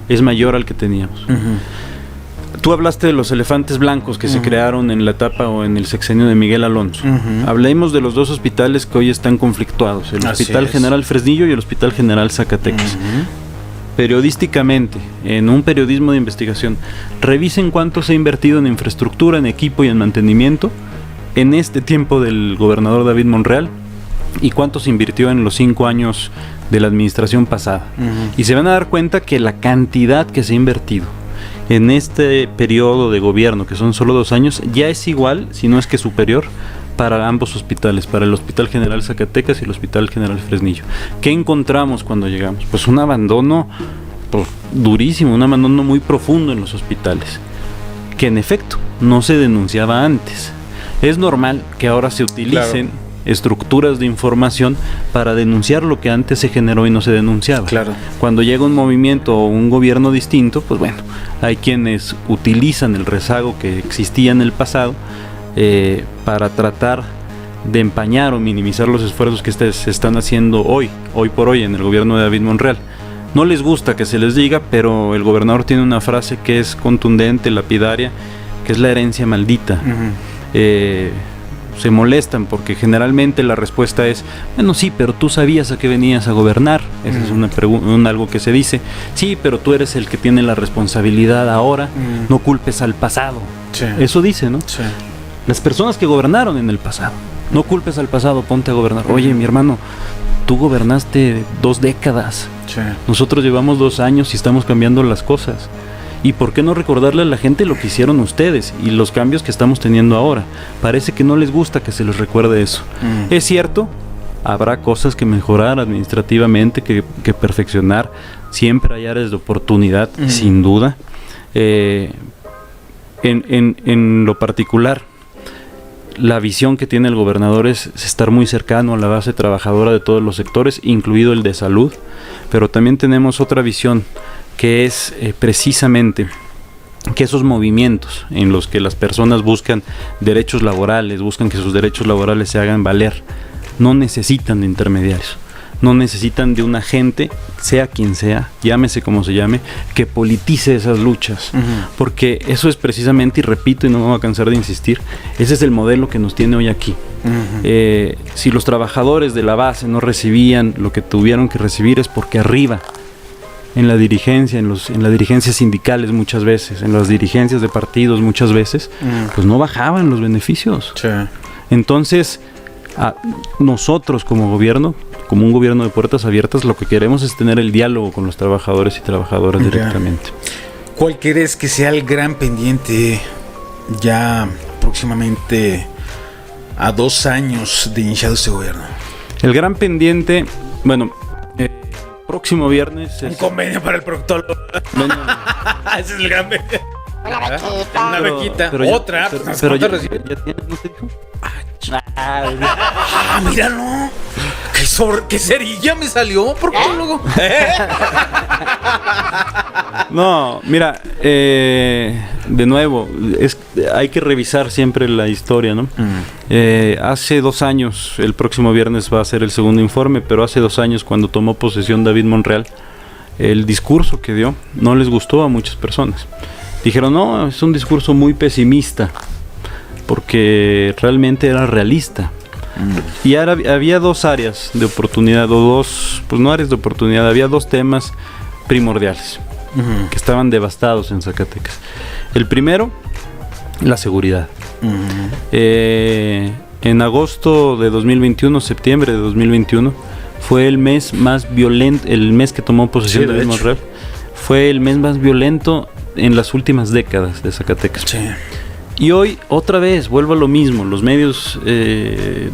es mayor al que teníamos. Tú hablaste de los elefantes blancos que se crearon en la etapa o en el sexenio de Miguel Alonso. Hablemos de los dos hospitales que hoy están conflictuados, el Así Hospital es. General Fresnillo y el Hospital General Zacatecas. Periodísticamente, en un periodismo de investigación, revisen cuánto se ha invertido en infraestructura, en equipo y en mantenimiento en este tiempo del gobernador David Monreal y cuánto se invirtió en los 5 años de la administración pasada. Y se van a dar cuenta que la cantidad que se ha invertido en este periodo de gobierno, que son solo 2 años, ya es igual, si no es que superior, para ambos hospitales, para el Hospital General Zacatecas y el Hospital General Fresnillo. ¿Qué encontramos cuando llegamos? Pues un abandono durísimo, un abandono muy profundo en los hospitales, que en efecto no se denunciaba antes. Es normal que ahora se utilicen estructuras de información para denunciar lo que antes se generó y no se denunciaba. Claro. Cuando llega un movimiento o un gobierno distinto, pues bueno, hay quienes utilizan el rezago que existía en el pasado para tratar de empañar o minimizar los esfuerzos que se están haciendo hoy por hoy en el gobierno de David Monreal. No les gusta que se les diga, pero el gobernador tiene una frase que es contundente, lapidaria, que es la herencia maldita. Se molestan porque generalmente la respuesta es: bueno, sí, pero tú sabías a qué venías a gobernar. Esa es algo que se dice. Sí, pero tú eres el que tiene la responsabilidad ahora, no culpes al pasado. Sí. Eso dice, ¿no? Sí. Las personas que gobernaron en el pasado. No culpes al pasado, ponte a gobernar. Oye, mi hermano, tú gobernaste 2 décadas. Sí. Nosotros llevamos 2 años y estamos cambiando las cosas. ¿Y por qué no recordarle a la gente lo que hicieron ustedes y los cambios que estamos teniendo ahora? Parece que no les gusta que se les recuerde eso. Es cierto, habrá cosas que mejorar administrativamente, que perfeccionar. Siempre hay áreas de oportunidad, sin duda. En lo particular, la visión que tiene el gobernador es estar muy cercano a la base trabajadora de todos los sectores, incluido el de salud. Pero también tenemos otra visión, que es precisamente que esos movimientos en los que las personas buscan derechos laborales, buscan que sus derechos laborales se hagan valer, no necesitan de intermediarios, no necesitan de un agente, sea quien sea, llámese como se llame, que politice esas luchas, porque eso es precisamente, y repito y no me voy a cansar de insistir, ese es el modelo que nos tiene hoy aquí. Si los trabajadores de la base no recibían lo que tuvieron que recibir, es porque arriba en la dirigencia, en las dirigencias sindicales muchas veces, en las dirigencias de partidos muchas veces, pues no bajaban los beneficios. Sí. Entonces, nosotros como gobierno, como un gobierno de puertas abiertas, lo que queremos es tener el diálogo con los trabajadores y trabajadoras directamente. ¿Cuál crees que sea el gran pendiente ya próximamente a 2 años de iniciado este gobierno? El gran pendiente, bueno, próximo viernes Un convenio para el proctólogo. Ese es el gran pendiente. Una bequita. Una bequita. Pero ya- Otra. pero- pues, pero ¿cuánto ya recibe? tiene, ¿no te dijo? Ah, míralo. ¿Qué cerilla me salió, proctólogo? No, mira, de nuevo, hay que revisar siempre la historia, ¿no? Hace 2 años, el próximo viernes va a ser el segundo informe, pero hace 2 años cuando tomó posesión David Monreal, el discurso que dio no les gustó a muchas personas. Dijeron, no, es un discurso muy pesimista, porque realmente era realista. Y ahora había 2 áreas de oportunidad, pues no áreas de oportunidad, había 2 temas primordiales que estaban devastados en Zacatecas. El primero, la seguridad. En agosto de 2021, septiembre de 2021, fue el mes más violento, el mes que tomó posesión Sí, de David hecho. Monreal, fue el mes más violento en las últimas décadas de Zacatecas. Sí. Y hoy, otra vez, vuelvo a lo mismo. Los medios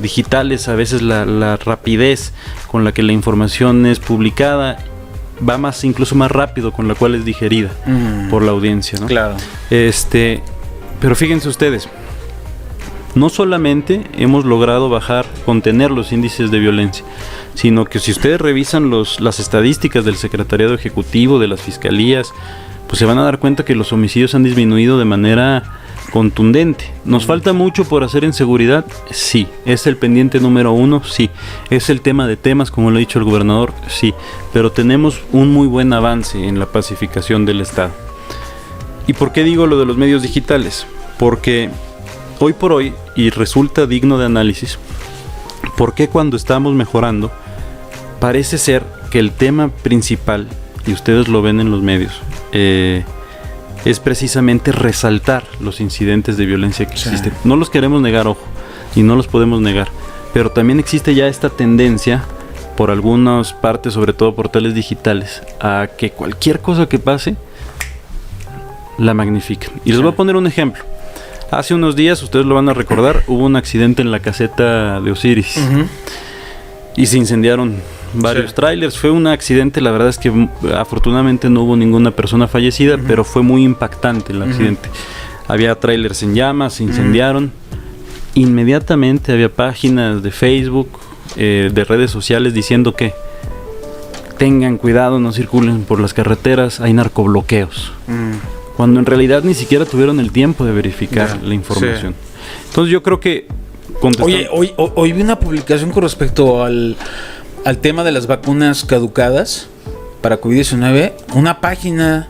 digitales, a veces la rapidez con la que la información es publicada va incluso más rápido con la cual es digerida por la audiencia, ¿no? Claro. Pero fíjense ustedes, no solamente hemos logrado contener los índices de violencia, sino que si ustedes revisan las estadísticas del Secretariado Ejecutivo, de las fiscalías, pues se van a dar cuenta que los homicidios han disminuido de manera contundente. ¿Nos falta mucho por hacer en seguridad? Sí. ¿Es el pendiente número 1? Sí. ¿Es el tema de temas, como lo ha dicho el gobernador? Sí. Pero tenemos un muy buen avance en la pacificación del Estado. ¿Y por qué digo lo de los medios digitales? Porque hoy por hoy, y resulta digno de análisis, ¿por qué cuando estamos mejorando parece ser que el tema principal, y ustedes lo ven en los medios, es precisamente resaltar los incidentes de violencia que existen? No los queremos negar, ojo, y no los podemos negar, pero también existe ya esta tendencia por algunas partes, sobre todo portales digitales, a que cualquier cosa que pase la magnifican. Y les voy a poner un ejemplo. Hace unos días, ustedes lo van a recordar, hubo un accidente en la caseta de Osiris y se incendiaron varios trailers. Fue un accidente, la verdad es que afortunadamente no hubo ninguna persona fallecida, pero fue muy impactante el accidente. Había trailers en llamas, se incendiaron. Inmediatamente había páginas de Facebook, de redes sociales diciendo que tengan cuidado, no circulen por las carreteras, hay narcobloqueos. Cuando en realidad ni siquiera tuvieron el tiempo de verificar la información. Entonces yo creo que Oye, hoy vi una publicación con respecto al tema de las vacunas caducadas para COVID-19, una página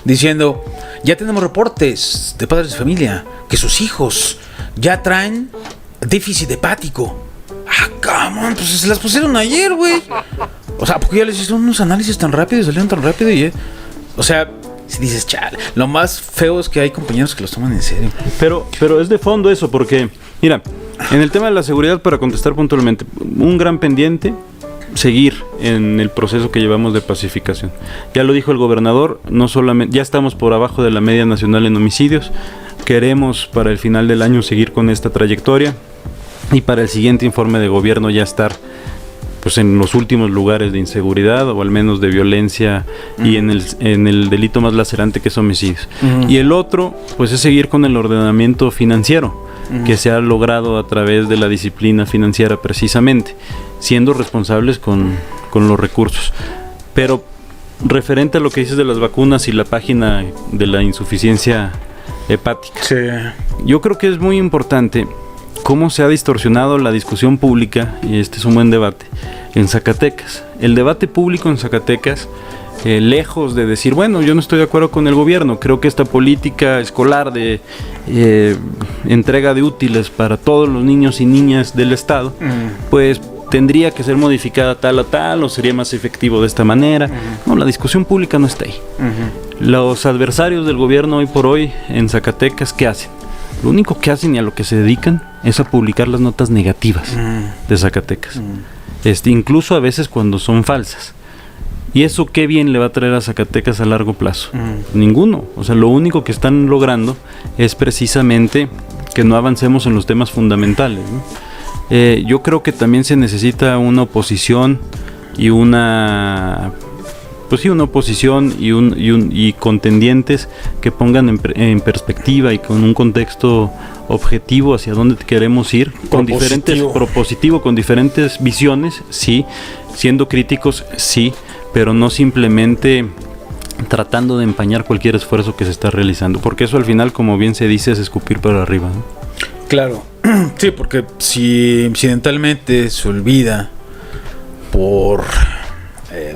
diciendo, ya tenemos reportes de padres de familia que sus hijos ya traen déficit hepático. Ah, cabrón, pues se las pusieron ayer, güey. O sea, porque ya les hicieron unos análisis tan rápido y salieron tan rápido y o sea, si dices, chale, lo más feo es que hay compañeros que los toman en serio. Pero es de fondo eso, porque, mira, en el tema de la seguridad, para contestar puntualmente, un gran pendiente, seguir en el proceso que llevamos de pacificación. Ya lo dijo el gobernador, no solamente, ya estamos por abajo de la media nacional en homicidios, queremos para el final del año seguir con esta trayectoria y para el siguiente informe de gobierno ya estar pues en los últimos lugares de inseguridad o al menos de violencia y en el delito más lacerante que es homicidios. Y el otro pues es seguir con el ordenamiento financiero que se ha logrado a través de la disciplina financiera precisamente, siendo responsables con los recursos. Pero referente a lo que dices de las vacunas y la página de la insuficiencia hepática, yo creo que es muy importante cómo se ha distorsionado la discusión pública, y este es un buen debate, en Zacatecas. El debate público en Zacatecas, lejos de decir, bueno, yo no estoy de acuerdo con el gobierno, creo que esta política escolar de entrega de útiles para todos los niños y niñas del estado, pues tendría que ser modificada tal o tal, o sería más efectivo de esta manera. No, la discusión pública no está ahí. Los adversarios del gobierno hoy por hoy en Zacatecas, ¿qué hacen? Lo único que hacen y a lo que se dedican es a publicar las notas negativas de Zacatecas. Incluso a veces cuando son falsas. ¿Y eso qué bien le va a traer a Zacatecas a largo plazo? Ninguno. O sea, lo único que están logrando es precisamente que no avancemos en los temas fundamentales, ¿no? Yo creo que también se necesita una oposición y una oposición y contendientes que pongan en perspectiva y con un contexto objetivo hacia dónde queremos ir, con diferentes propositivo, con diferentes visiones, sí, siendo críticos, sí, pero no simplemente tratando de empañar cualquier esfuerzo que se está realizando, porque eso al final, como bien se dice, es escupir para arriba, ¿no? Claro, sí, porque si incidentalmente se olvida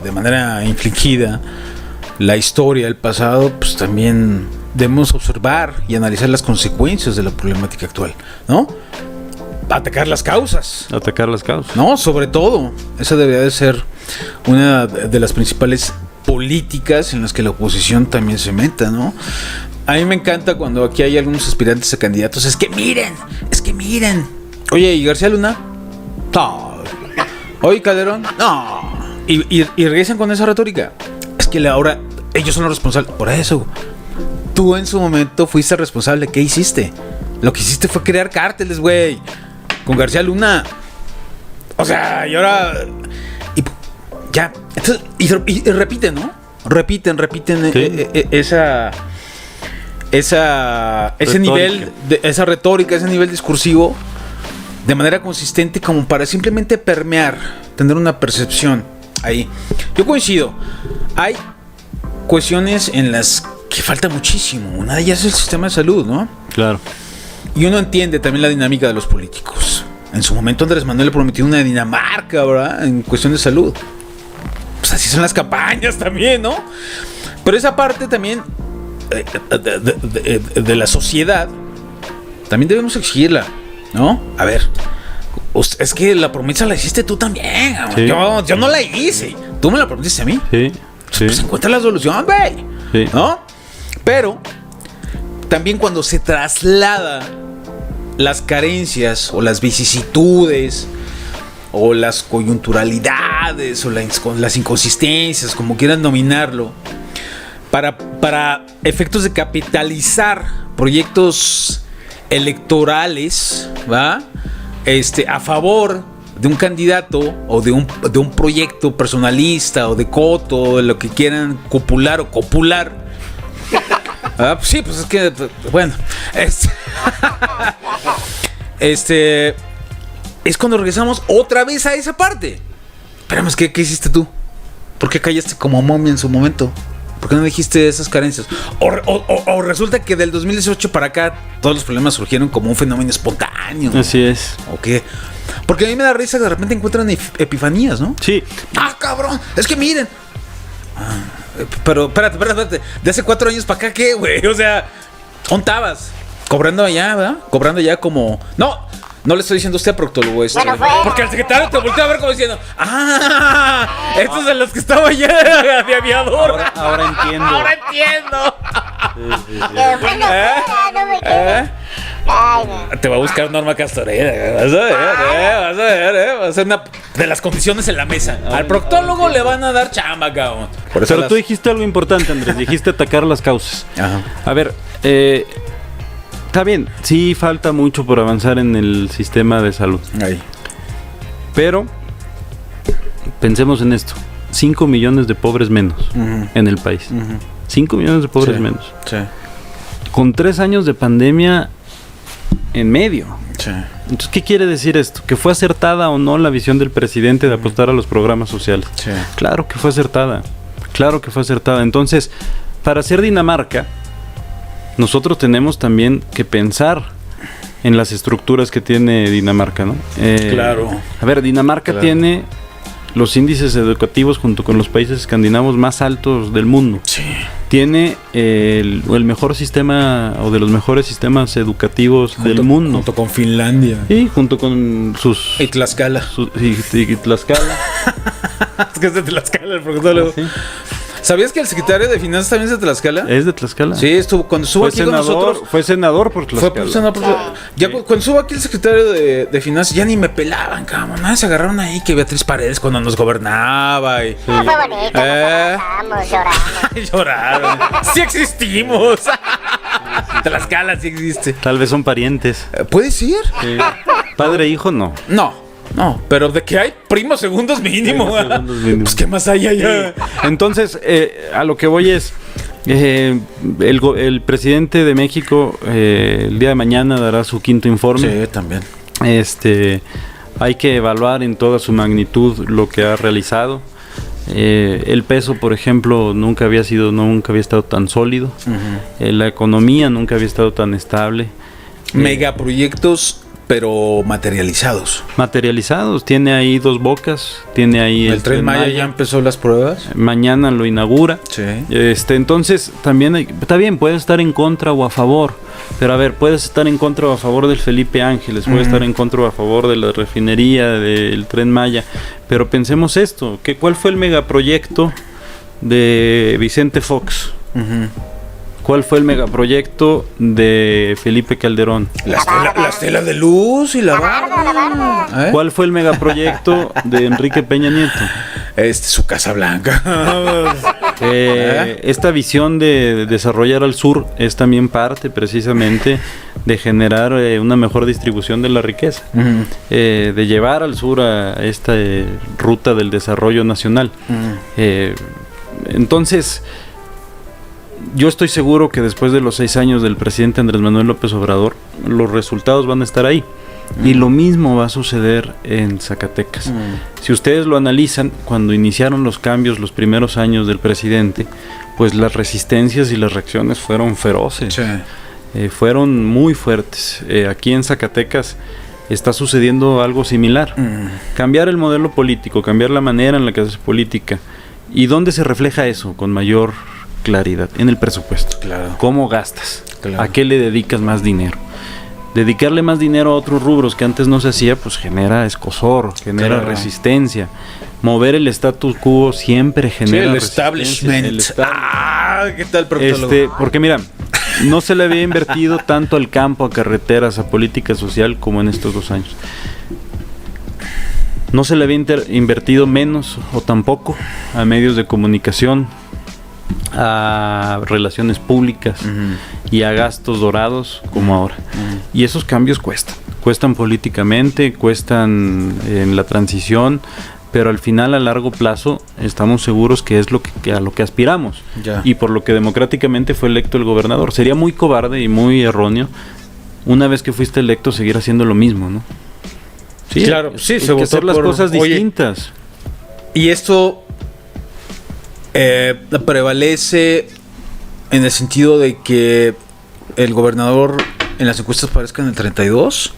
de manera infligida la historia, el pasado, pues también debemos observar y analizar las consecuencias de la problemática actual, ¿no? Atacar las causas. No, sobre todo, esa debería de ser una de las principales políticas en las que la oposición también se meta, ¿no? A mí me encanta cuando aquí hay algunos aspirantes a candidatos. Es que miren. Oye, ¿y García Luna? No. Oye, Calderón, no. Y regresan con esa retórica. Es que ahora ellos son los responsables. Por eso, tú en su momento fuiste responsable. ¿Qué hiciste? Lo que hiciste fue crear cárteles, güey. Con García Luna. O sea, y ahora... ya. Entonces, y repiten, ¿no? Repiten sí. Ese nivel, esa retórica, ese nivel discursivo de manera consistente como para simplemente permear, tener una percepción ahí. Yo coincido. Hay cuestiones en las que falta muchísimo. Una de ellas es el sistema de salud, ¿no? Claro. Y uno entiende también la dinámica de los políticos. En su momento Andrés Manuel le prometió una Dinamarca, ¿verdad? En cuestión de salud. Pues así son las campañas también, ¿no? Pero esa parte también de la sociedad también debemos exigirla, ¿no? A ver, es que la promesa la hiciste tú también. Sí. Yo no la hice. Tú me la prometiste a mí. Sí. Pues encuentra la solución, güey. Sí. ¿No? Pero también cuando se traslada las carencias o las vicisitudes o las coyunturalidades o las inconsistencias, como quieran nominarlo, para efectos de capitalizar proyectos electorales, ¿va? A favor de un candidato o de un proyecto personalista o de coto, o de lo que quieran copular o copular. Pues sí, pues es que, bueno, es cuando regresamos otra vez a esa parte. Espérame, ¿qué hiciste tú? ¿Por qué callaste como momia en su momento? ¿Por qué no dijiste esas carencias? O resulta que del 2018 para acá todos los problemas surgieron como un fenómeno espontáneo. Así es. ¿O qué? Porque a mí me da risa que de repente encuentran epifanías, ¿no? Sí. ¡Ah, cabrón! Es que miren. Pero espérate. De hace 4 años para acá, ¿qué, güey? O sea, ¿dónde estabas? Cobrando allá, ¿verdad? Cobrando allá como... No le estoy diciendo a usted proctólogo esto. Bueno, porque el secretario te volteó a ver como diciendo... estos de los que estaba allá de aviador. Ahora entiendo. Ahora entiendo. Sí. Te va a buscar Norma Castorera. Vas a ver. Va a ser una de las condiciones en la mesa. Al proctólogo le van a dar chamba, cabrón. Pero tú dijiste algo importante, Andrés. Dijiste atacar las causas. Ajá. A ver, está bien, sí falta mucho por avanzar en el sistema de salud. Ahí. Pero pensemos en esto. 5 millones de pobres menos en el país. 5 millones de pobres menos. Sí. Con 3 años de pandemia en medio. Sí. Entonces, ¿qué quiere decir esto? ¿Que fue acertada o no la visión del presidente de apostar a los programas sociales? Sí. Claro que fue acertada. Entonces, para ser Dinamarca, nosotros tenemos también que pensar en las estructuras que tiene Dinamarca, ¿no? Claro. A ver, Dinamarca tiene los índices educativos junto con los países escandinavos más altos del mundo. Sí. tiene el mejor sistema o de los mejores sistemas educativos del mundo. Junto con Finlandia. Y junto con sus... Y Tlaxcala. y Tlaxcala. Es que es de Tlaxcala el profesor. Sí. ¿Sabías que el secretario de Finanzas también es de Tlaxcala? ¿Es de Tlaxcala? Sí, cuando estuvo Fue aquí senador, con nosotros. fue senador por Tlaxcala. Ya cuando estuvo aquí el secretario de Finanzas, ya ni me pelaban, cabrón. Nada, se agarraron ahí que Beatriz Paredes cuando nos gobernaba. Y... Fue bonito, lloramos. Lloraron. Sí existimos. Tlaxcala sí existe. Tal vez son parientes. ¿Puede ser? Sí. Padre e hijo, no. No, pero de que hay primos segundos mínimo. Segundos mínimo. Pues qué más hay allá. Entonces, a lo que voy es, el presidente de México el día de mañana dará su quinto informe. Sí, también. Hay que evaluar en toda su magnitud lo que ha realizado. El peso, por ejemplo, nunca había estado tan sólido. La economía nunca había estado tan estable. Megaproyectos, pero materializados. Tiene ahí Dos Bocas, tiene ahí el Tren Maya ya empezó las pruebas. Mañana lo inaugura. Sí. Entonces también está bien, puedes estar en contra o a favor, pero a ver, puedes estar en contra o a favor del Felipe Ángeles, puedes estar en contra o a favor de la refinería del Tren Maya, pero pensemos esto, ¿cuál fue el megaproyecto de Vicente Fox? ¿Cuál fue el megaproyecto de Felipe Calderón? La estela de luz y la barda. ¿Eh? ¿Cuál fue el megaproyecto de Enrique Peña Nieto? Su Casa Blanca. Esta visión de desarrollar al sur es también parte precisamente de generar una mejor distribución de la riqueza, de llevar al sur a esta ruta del desarrollo nacional. Entonces, yo estoy seguro que después de los 6 años del presidente Andrés Manuel López Obrador, los resultados van a estar ahí. Y lo mismo va a suceder en Zacatecas. Si ustedes lo analizan, cuando iniciaron los cambios los primeros años del presidente, pues las resistencias y las reacciones fueron feroces. Sí. Fueron muy fuertes. Aquí en Zacatecas está sucediendo algo similar. Cambiar el modelo político, cambiar la manera en la que se hace política. ¿Y dónde se refleja eso con mayor claridad? En el presupuesto. Claro. ¿Cómo gastas? Claro. ¿A qué le dedicas más dinero? Dedicarle más dinero a otros rubros que antes no se hacía, pues genera escosor, genera resistencia. Mover el status quo siempre genera el establishment. ¿Qué tal, proctólogo? Porque mira, no se le había invertido tanto al campo, a carreteras, a política social como en estos 2 años. No se le había invertido menos o tampoco a medios de comunicación, a relaciones públicas y a gastos dorados como ahora. Y esos cambios cuestan políticamente, cuestan en la transición, pero al final, a largo plazo, estamos seguros que es a lo que aspiramos. Y por lo que democráticamente fue electo el gobernador. Sería muy cobarde y muy erróneo, una vez que fuiste electo, seguir haciendo lo mismo, ¿no? Sí, claro, sí, se votó hacer las cosas distintas. Y esto prevalece en el sentido de que el gobernador en las encuestas parezca en el 32,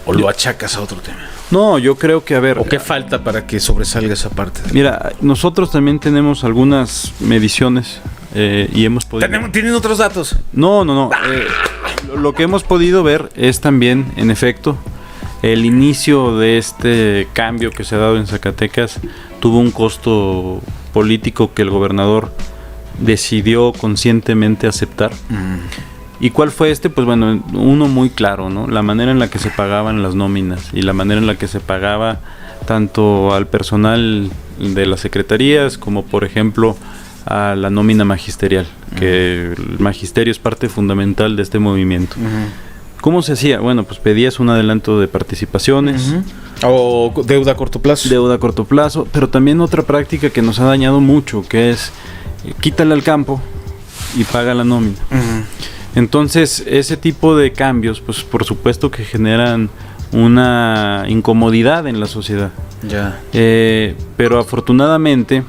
o lo achacas a otro tema. No, yo creo que, a ver, ¿o qué falta para que sobresalga esa parte? Mira, nosotros también tenemos algunas mediciones y hemos podido... ¿Tienen otros datos? No. Lo que hemos podido ver es también, en efecto, el inicio de este cambio que se ha dado en Zacatecas tuvo un costo político que el gobernador decidió conscientemente aceptar. ¿Y cuál fue este? Pues bueno, uno muy claro, ¿no? La manera en la que se pagaban las nóminas y la manera en la que se pagaba tanto al personal de las secretarías como, por ejemplo, a la nómina magisterial, que el magisterio es parte fundamental de este movimiento. ¿Cómo se hacía? Bueno, pues pedías un adelanto de participaciones. O deuda a corto plazo. Deuda a corto plazo, pero también otra práctica que nos ha dañado mucho, que es quítale al campo y paga la nómina. Entonces, ese tipo de cambios, pues por supuesto que generan una incomodidad en la sociedad. Pero afortunadamente,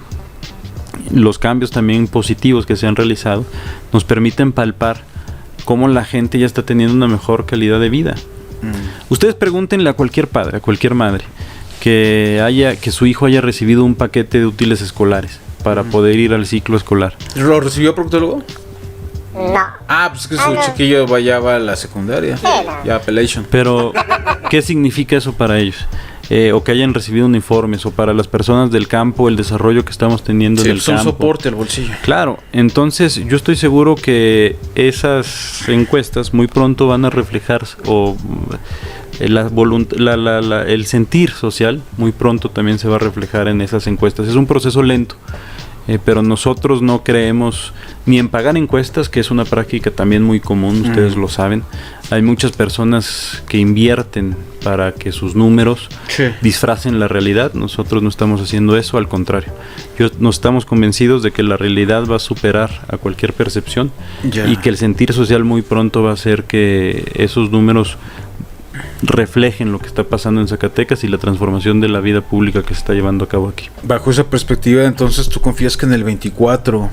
los cambios también positivos que se han realizado nos permiten palpar cómo la gente ya está teniendo una mejor calidad de vida. Ustedes pregúntenle a cualquier padre, a cualquier madre, que su hijo haya recibido un paquete de útiles escolares. para poder ir al ciclo escolar. ¿Lo recibió proctólogo? No. Ah, pues que su Ah, no. chiquillo ya va a la secundaria. Sí, no. Ya appellation. Pero, ¿qué significa eso para ellos? O que hayan recibido uniformes, o para las personas del campo, el desarrollo que estamos teniendo Sí, en el es un campo. soporte al bolsillo. Claro, entonces yo estoy seguro que esas encuestas muy pronto van a reflejar, o el sentir social muy pronto también se va a reflejar en esas encuestas. Es un proceso lento, pero nosotros no creemos ni en pagar encuestas, que es una práctica también muy común, ustedes lo saben. Hay muchas personas que invierten para que sus números disfracen la realidad. Nosotros no estamos haciendo eso, al contrario. Nos estamos convencidos de que la realidad va a superar a cualquier percepción y que el sentir social muy pronto va a hacer que esos números reflejen lo que está pasando en Zacatecas y la transformación de la vida pública que se está llevando a cabo aquí. Bajo esa perspectiva, entonces, ¿tú confías que en el 24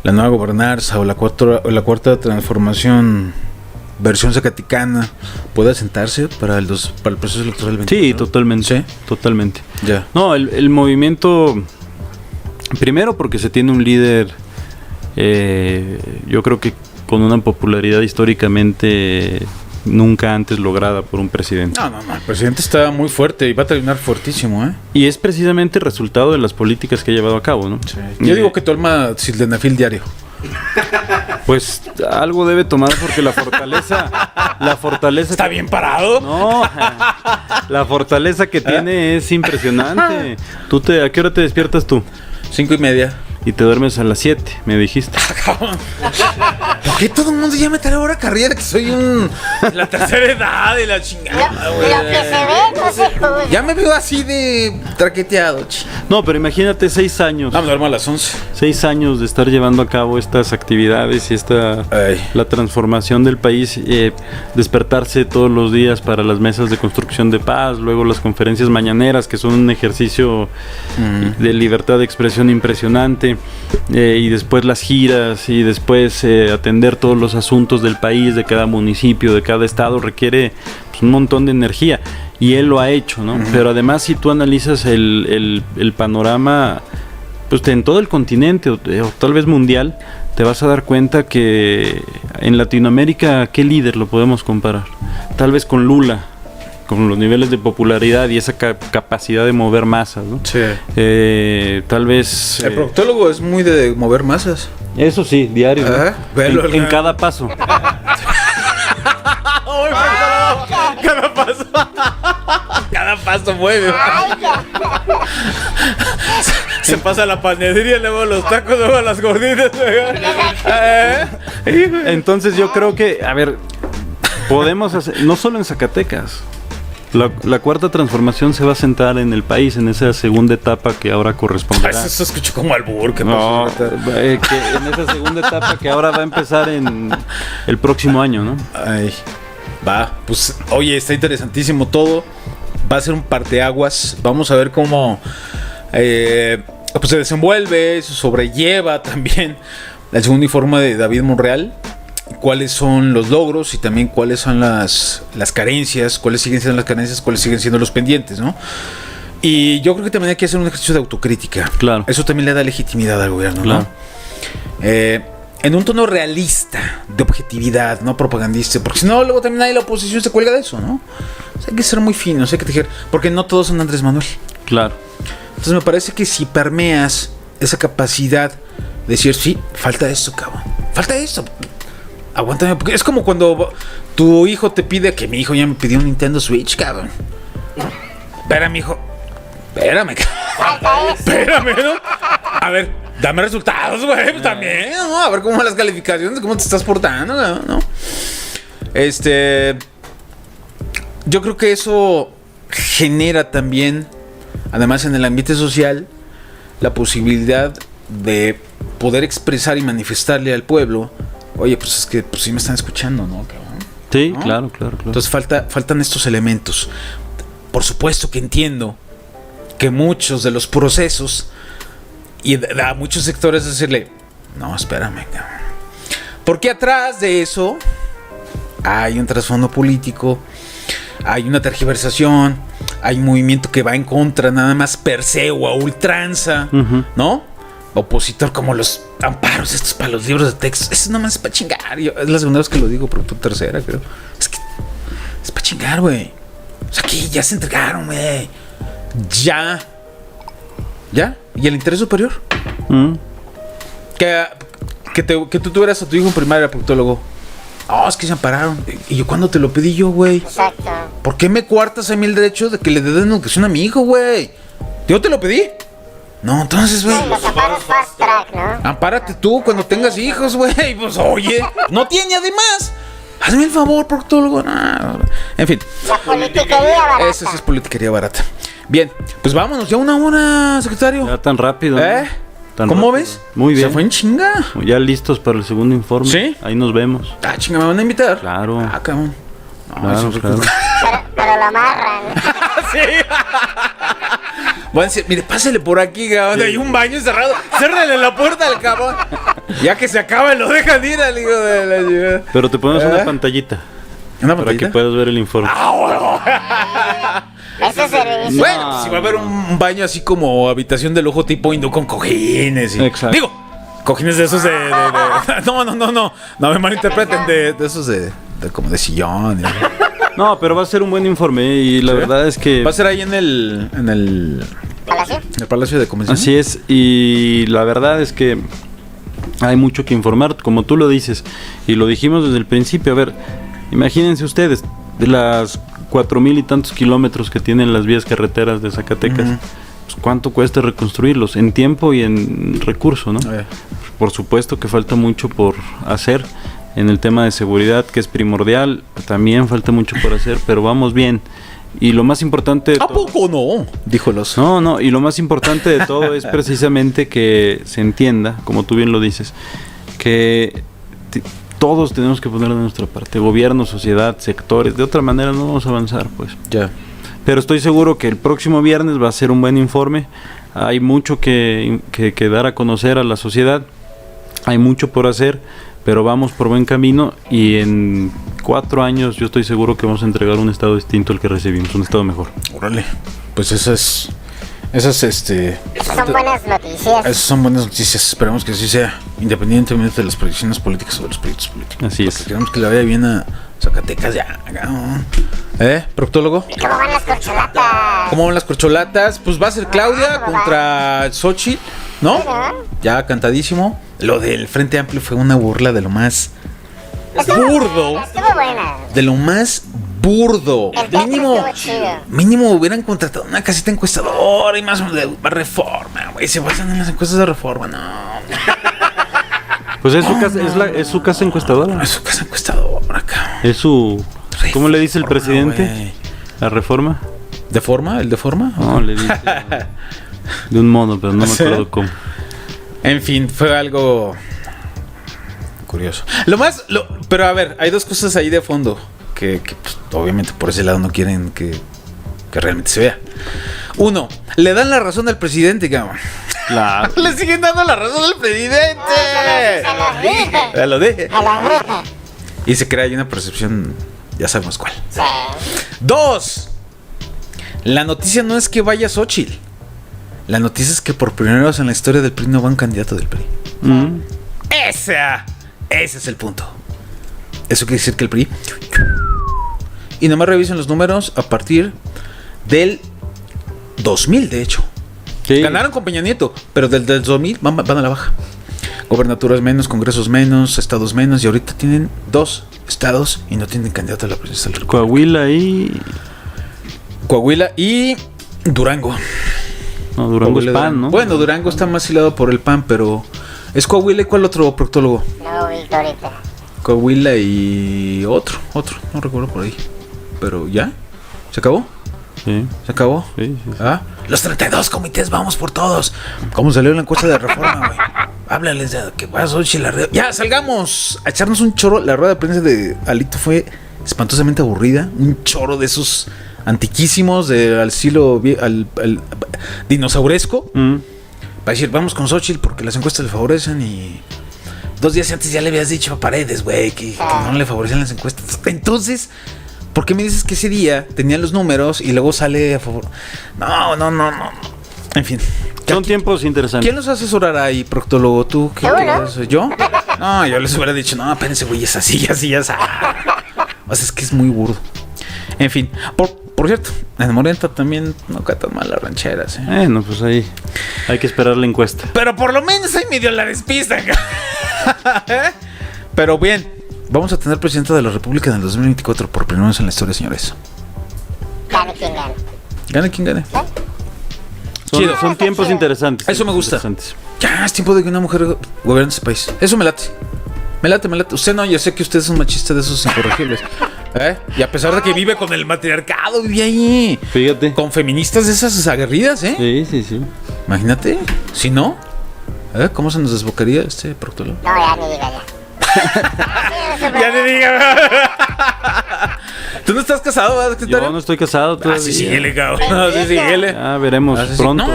la nueva gobernanza o la cuarta transformación versión zacaticana pueda sentarse para el proceso electoral del 24? Sí, totalmente. ¿Sí? Totalmente. Ya. No, el movimiento, primero porque se tiene un líder, yo creo que con una popularidad históricamente nunca antes lograda por un presidente. No, el presidente está muy fuerte y va a terminar fuertísimo, ¿eh? Y es precisamente el resultado de las políticas que ha llevado a cabo, ¿no? Sí. Yo digo que toma sildenafil diario. Pues algo debe tomar porque la fortaleza ¿Está bien parado? No, la fortaleza que tiene es impresionante. ¿A qué hora te despiertas tú? 5:30. Y te duermes a las 7, me dijiste. ¿Por qué todo el mundo ya me trae ahora carrera que soy la tercera edad y la chingada, Lo güey? que se ve no se juzga. Ya me veo así de traqueteado, No, pero imagínate 6 años. No, me duermo a las 11. 6 años de estar llevando a cabo estas actividades y la transformación del país, despertarse todos los días para las mesas de construcción de paz, luego las conferencias mañaneras, que son un ejercicio de libertad de expresión impresionante, y después las giras, y después atender todos los asuntos del país, de cada municipio, de cada estado, requiere pues, un montón de energía, y él lo ha hecho, ¿no? Pero además, si tú analizas el panorama, pues en todo el continente, o tal vez mundial, te vas a dar cuenta que en Latinoamérica, ¿qué líder lo podemos comparar? Tal vez con Lula, con los niveles de popularidad y esa capacidad de mover masas, ¿no? Sí. Tal vez... El proctólogo es muy de mover masas. Eso sí, diario, ¿no? En cada paso. Cada paso mueve. Se pasa la panadería, luego los tacos, luego las gorditas. Entonces yo creo que, a ver, podemos hacer, no solo en Zacatecas, la cuarta transformación se va a sentar en el país, en esa segunda etapa que ahora corresponderá. Eso escucho como albur. Que No, que en esa segunda etapa que ahora va a empezar en el próximo año, ¿no? Ay, va, pues, oye, está interesantísimo todo. Va a ser un parteaguas. Vamos a ver cómo pues se desenvuelve, se sobrelleva también el segundo informe de David Monreal. Cuáles son los logros y también cuáles son las carencias, cuáles siguen siendo las carencias, cuáles siguen siendo los pendientes, ¿no? Y yo creo que también hay que hacer un ejercicio de autocrítica. Claro. Eso también le da legitimidad al gobierno, Claro. ¿no? En un tono realista, de objetividad, no propagandista, porque si no, luego también hay la oposición se cuelga de eso, ¿no? O sea, hay que ser muy finos, hay que tejer, porque no todos son Andrés Manuel. Claro. Entonces me parece que si permeas esa capacidad de decir, sí, falta esto, cabrón, falta esto, aguántame, porque es como cuando tu hijo te pide, que mi hijo ya me pidió un Nintendo Switch, cabrón. Espérame, hijo, espérame, cabrón. Espérame, ¿no? A ver, dame resultados, güey, pues también, ¿no? A ver cómo van las calificaciones, cómo te estás portando, ¿no? Yo creo que eso genera también, además en el ambiente social, la posibilidad de poder expresar y manifestarle al pueblo, oye, pues es que pues sí me están escuchando, ¿no, cabrón? Sí, ¿No? claro. Entonces faltan estos elementos. Por supuesto que entiendo que muchos de los procesos y a muchos sectores decirle, no, espérame, cabrón. Porque atrás de eso hay un trasfondo político, hay una tergiversación, hay un movimiento que va en contra nada más per se o a ultranza, ¿no? opositor como los amparos estos para los libros de texto. Eso nomás es para chingar. Es la segunda vez que lo digo, pero tu tercera, creo. Es que es para chingar, güey. O sea, aquí ya se entregaron, güey. Ya. ¿Y el interés superior? Que tú tuvieras a tu hijo en primaria, proctólogo. Es que se ampararon. ¿Y yo cuándo te lo pedí yo, güey? Exacto. ¿Por qué me coartas a mí el derecho de que le dé educación a mi hijo, güey? ¿Yo te lo pedí? No, entonces, güey. Sí, los amparos fast track, ¿no? Ampárate tú cuando tengas hijos, güey. Pues oye, no tiene además. Hazme el favor, proctólogo. No. En fin. La politiquería barata. Esa sí es politiquería barata. Bien, pues vámonos. Ya una hora, secretario. Ya tan rápido. ¿No? Tan ¿Cómo rápido. ves? Muy bien. Se fue en chinga. Ya listos para el segundo informe. ¿Sí? Ahí nos vemos. Chinga, ¿me van a invitar? Claro. Cabrón. No, Claro, eso- claro. Pero lo amarran. Sí. Voy a decir, mire, pásele por aquí, cabrón. Hay un baño cerrado. Cérrele la puerta al cabrón. Ya que se acaba, lo dejan ir al hijo de la ciudad. Pero te ponemos una pantallita ¿Una para pantallita? que puedas ver el informe. Ese servicio. Bueno, si va a haber un baño así como habitación de lujo tipo hindú con cojines. Exacto. Digo, cojines de esos de No me malinterpreten. De esos de como de sillón. No, pero va a ser un buen informe y la ¿Sí? verdad es que... Va a ser ahí en el ¿Palacio? Palacio de Convenciones. Así es, y la verdad es que hay mucho que informar, como tú lo dices, y lo dijimos desde el principio. A ver, imagínense ustedes, de las 4,000 y tantos kilómetros que tienen las vías carreteras de Zacatecas, pues, ¿cuánto cuesta reconstruirlos? En tiempo y en recurso, ¿no? Por supuesto que falta mucho por hacer en el tema de seguridad, que es primordial, también falta mucho por hacer, pero vamos bien. Y lo más importante de ¿A todo- poco no? Dijo el oso. No, y lo más importante de todo es precisamente que se entienda, como tú bien lo dices, que todos tenemos que poner de nuestra parte, gobierno, sociedad, sectores, de otra manera no vamos a avanzar, pues. Ya. Pero estoy seguro que el próximo viernes va a ser un buen informe, hay mucho que dar a conocer a la sociedad, hay mucho por hacer, pero vamos por buen camino y en 4 años yo estoy seguro que vamos a entregar un estado distinto al que recibimos, un estado mejor. Órale. Pues esas Son buenas noticias. esas son buenas noticias. Esperemos que así sea, independientemente de las proyecciones políticas o de los proyectos políticos. Así es. Porque queremos que le vaya bien a Zacatecas ya. Cabrón. Proctólogo. ¿Y cómo van las corcholatas? ¿Cómo van las corcholatas? Pues va a ser Claudia contra Xochitl, ¿no? Ya cantadísimo. Lo del Frente Amplio fue una burla de lo más burdo. Estuvo buena. De lo más burdo. El teatro Mínimo, estuvo chido. mínimo hubieran contratado una casita encuestadora y más reforma, güey. Se basan en las encuestas de reforma, no. Pues es su casa, es su casa encuestadora. Es su casa encuestadora, cabrón. Es su... ¿Cómo le dice el Reforma, presidente? güey. ¿La reforma? ¿De forma? ¿El de forma? No, le dice... de un modo, pero no me ¿Sí? acuerdo cómo. En fin, fue algo curioso. Pero a ver, hay dos cosas ahí de fondo que pues, obviamente por ese lado no quieren que realmente se vea. Uno, le dan la razón al presidente, cabrón. Claro. Le siguen dando la razón al presidente. Se los dije. Ya lo dije. A la vieja. Y se crea ahí una percepción, ya sabemos cuál. Sí. Dos, la noticia no es que vaya Xochitl. La noticia es que por primera vez en la historia del PRI no va un candidato del PRI. Mm. Ese es el punto. Eso quiere decir que el PRI... Y nomás revisen los números a partir del 2000, de hecho. Sí. Ganaron con Peña Nieto, pero desde el 2000 van a la baja. Gobernaturas menos, congresos menos, estados menos. Y ahorita tienen 2 estados y no tienen candidato a la presidencia del República. Coahuila y... Coahuila y Durango. No, Durango es Coahuila, PAN, ¿no? Bueno, Durango está más hilado por el PAN, pero... ¿Es Coahuila y cuál otro proctólogo? No ubico ahorita. Coahuila y otro, no recuerdo por ahí. Pero ya, ¿se acabó? Sí, ¿Se acabó? sí. ¿Ah? Los 32 comités, vamos por todos. ¿Cómo salió la encuesta de reforma, güey? Háblales de que vas a ya, salgamos a echarnos un choro. La rueda de prensa de Alito fue espantosamente aburrida. Un choro de esos antiquísimos, al estilo al dinosauresco. Para decir, vamos con Xochitl porque las encuestas le favorecen y 2 días antes ya le habías dicho a Paredes, güey, que no le favorecen las encuestas. Entonces, ¿por qué me dices que ese día tenía los números y luego sale a favor? No. En fin, Son tiempos interesantes. ¿Quién los asesorará ahí, proctólogo? ¿Tú? ¿Qué ¿Tú, quieres? ¿Yo? No, yo les hubiera dicho, no, espérense, güey, es así, así, así. O sea, es que es muy burdo. En fin, por cierto, en Morenta también no catan mal las rancheras, ¿eh? No, pues ahí hay que esperar la encuesta. Pero por lo menos ahí medio la despista. ¿Eh? Pero bien, vamos a tener presidenta de la República en el 2024 por primera vez en la historia, señores. Gane quien gane. Gane quien gane. Chido. Son tiempos interesantes. Eso me gusta. Interesantes. Ya es tiempo de que una mujer gobierne este país. Eso me late. Me late. Usted no, ya sé que usted es un machista de esos incorregibles. Y a pesar de que vive con el matriarcado, vive ahí. Fíjate. Con feministas de esas aguerridas, ¿eh? Sí. Imagínate. Si no, ¿cómo se nos desbocaría este proctólogo? No, ya ni diga ya. Ya te diga. ¿Tú no estás casado, verdad, secretario? Yo no estoy casado todavía. Sí, síguele, cabrón. Sí, síguele. Ya veremos pronto. No.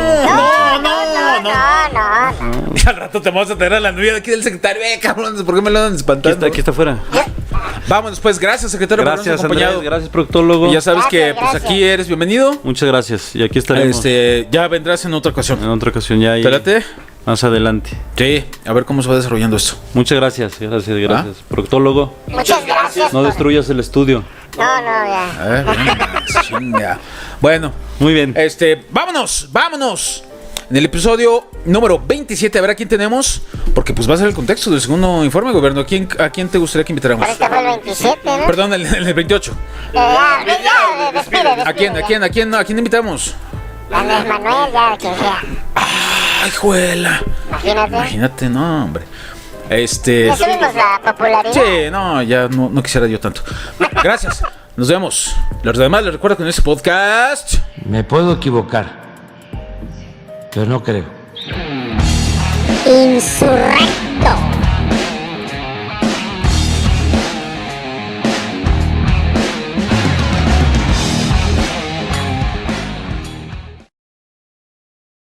Y al rato te vamos a tener a la novia de aquí del secretario. Cabrón, ¿por qué me lo andan espantando? Aquí está afuera. Vámonos, pues, gracias, secretario, Gracias, por habernos acompañado. Andrés. Gracias, proctólogo. Y ya sabes que Gracias, pues gracias. aquí eres bienvenido. Muchas gracias. Y aquí estaremos Ya vendrás en otra ocasión. en otra ocasión ya. ¿Te late? Más adelante. Sí, a ver cómo se va desarrollando esto. Muchas gracias. Proctólogo, Muchas gracias. no destruyas el estudio. No, ya. Chinga. Bueno, Muy bien. vámonos. En el episodio número 27, a ver a quién tenemos. Porque pues va a ser el contexto del segundo informe, gobierno. ¿A quién te gustaría que invitáramos? Pero este fue el 27, ¿no? Perdón, el 28. Ya, despide. ¿A quién invitamos? Andrés Manuel, ya, quien sea. Ay, juela. Imagínate, no, hombre. Ya subimos la popularidad. Sí, no, ya no quisiera yo tanto. Gracias. Nos vemos. Los demás les recuerdo que en este podcast. Me puedo equivocar, pero no creo. Insurrecto.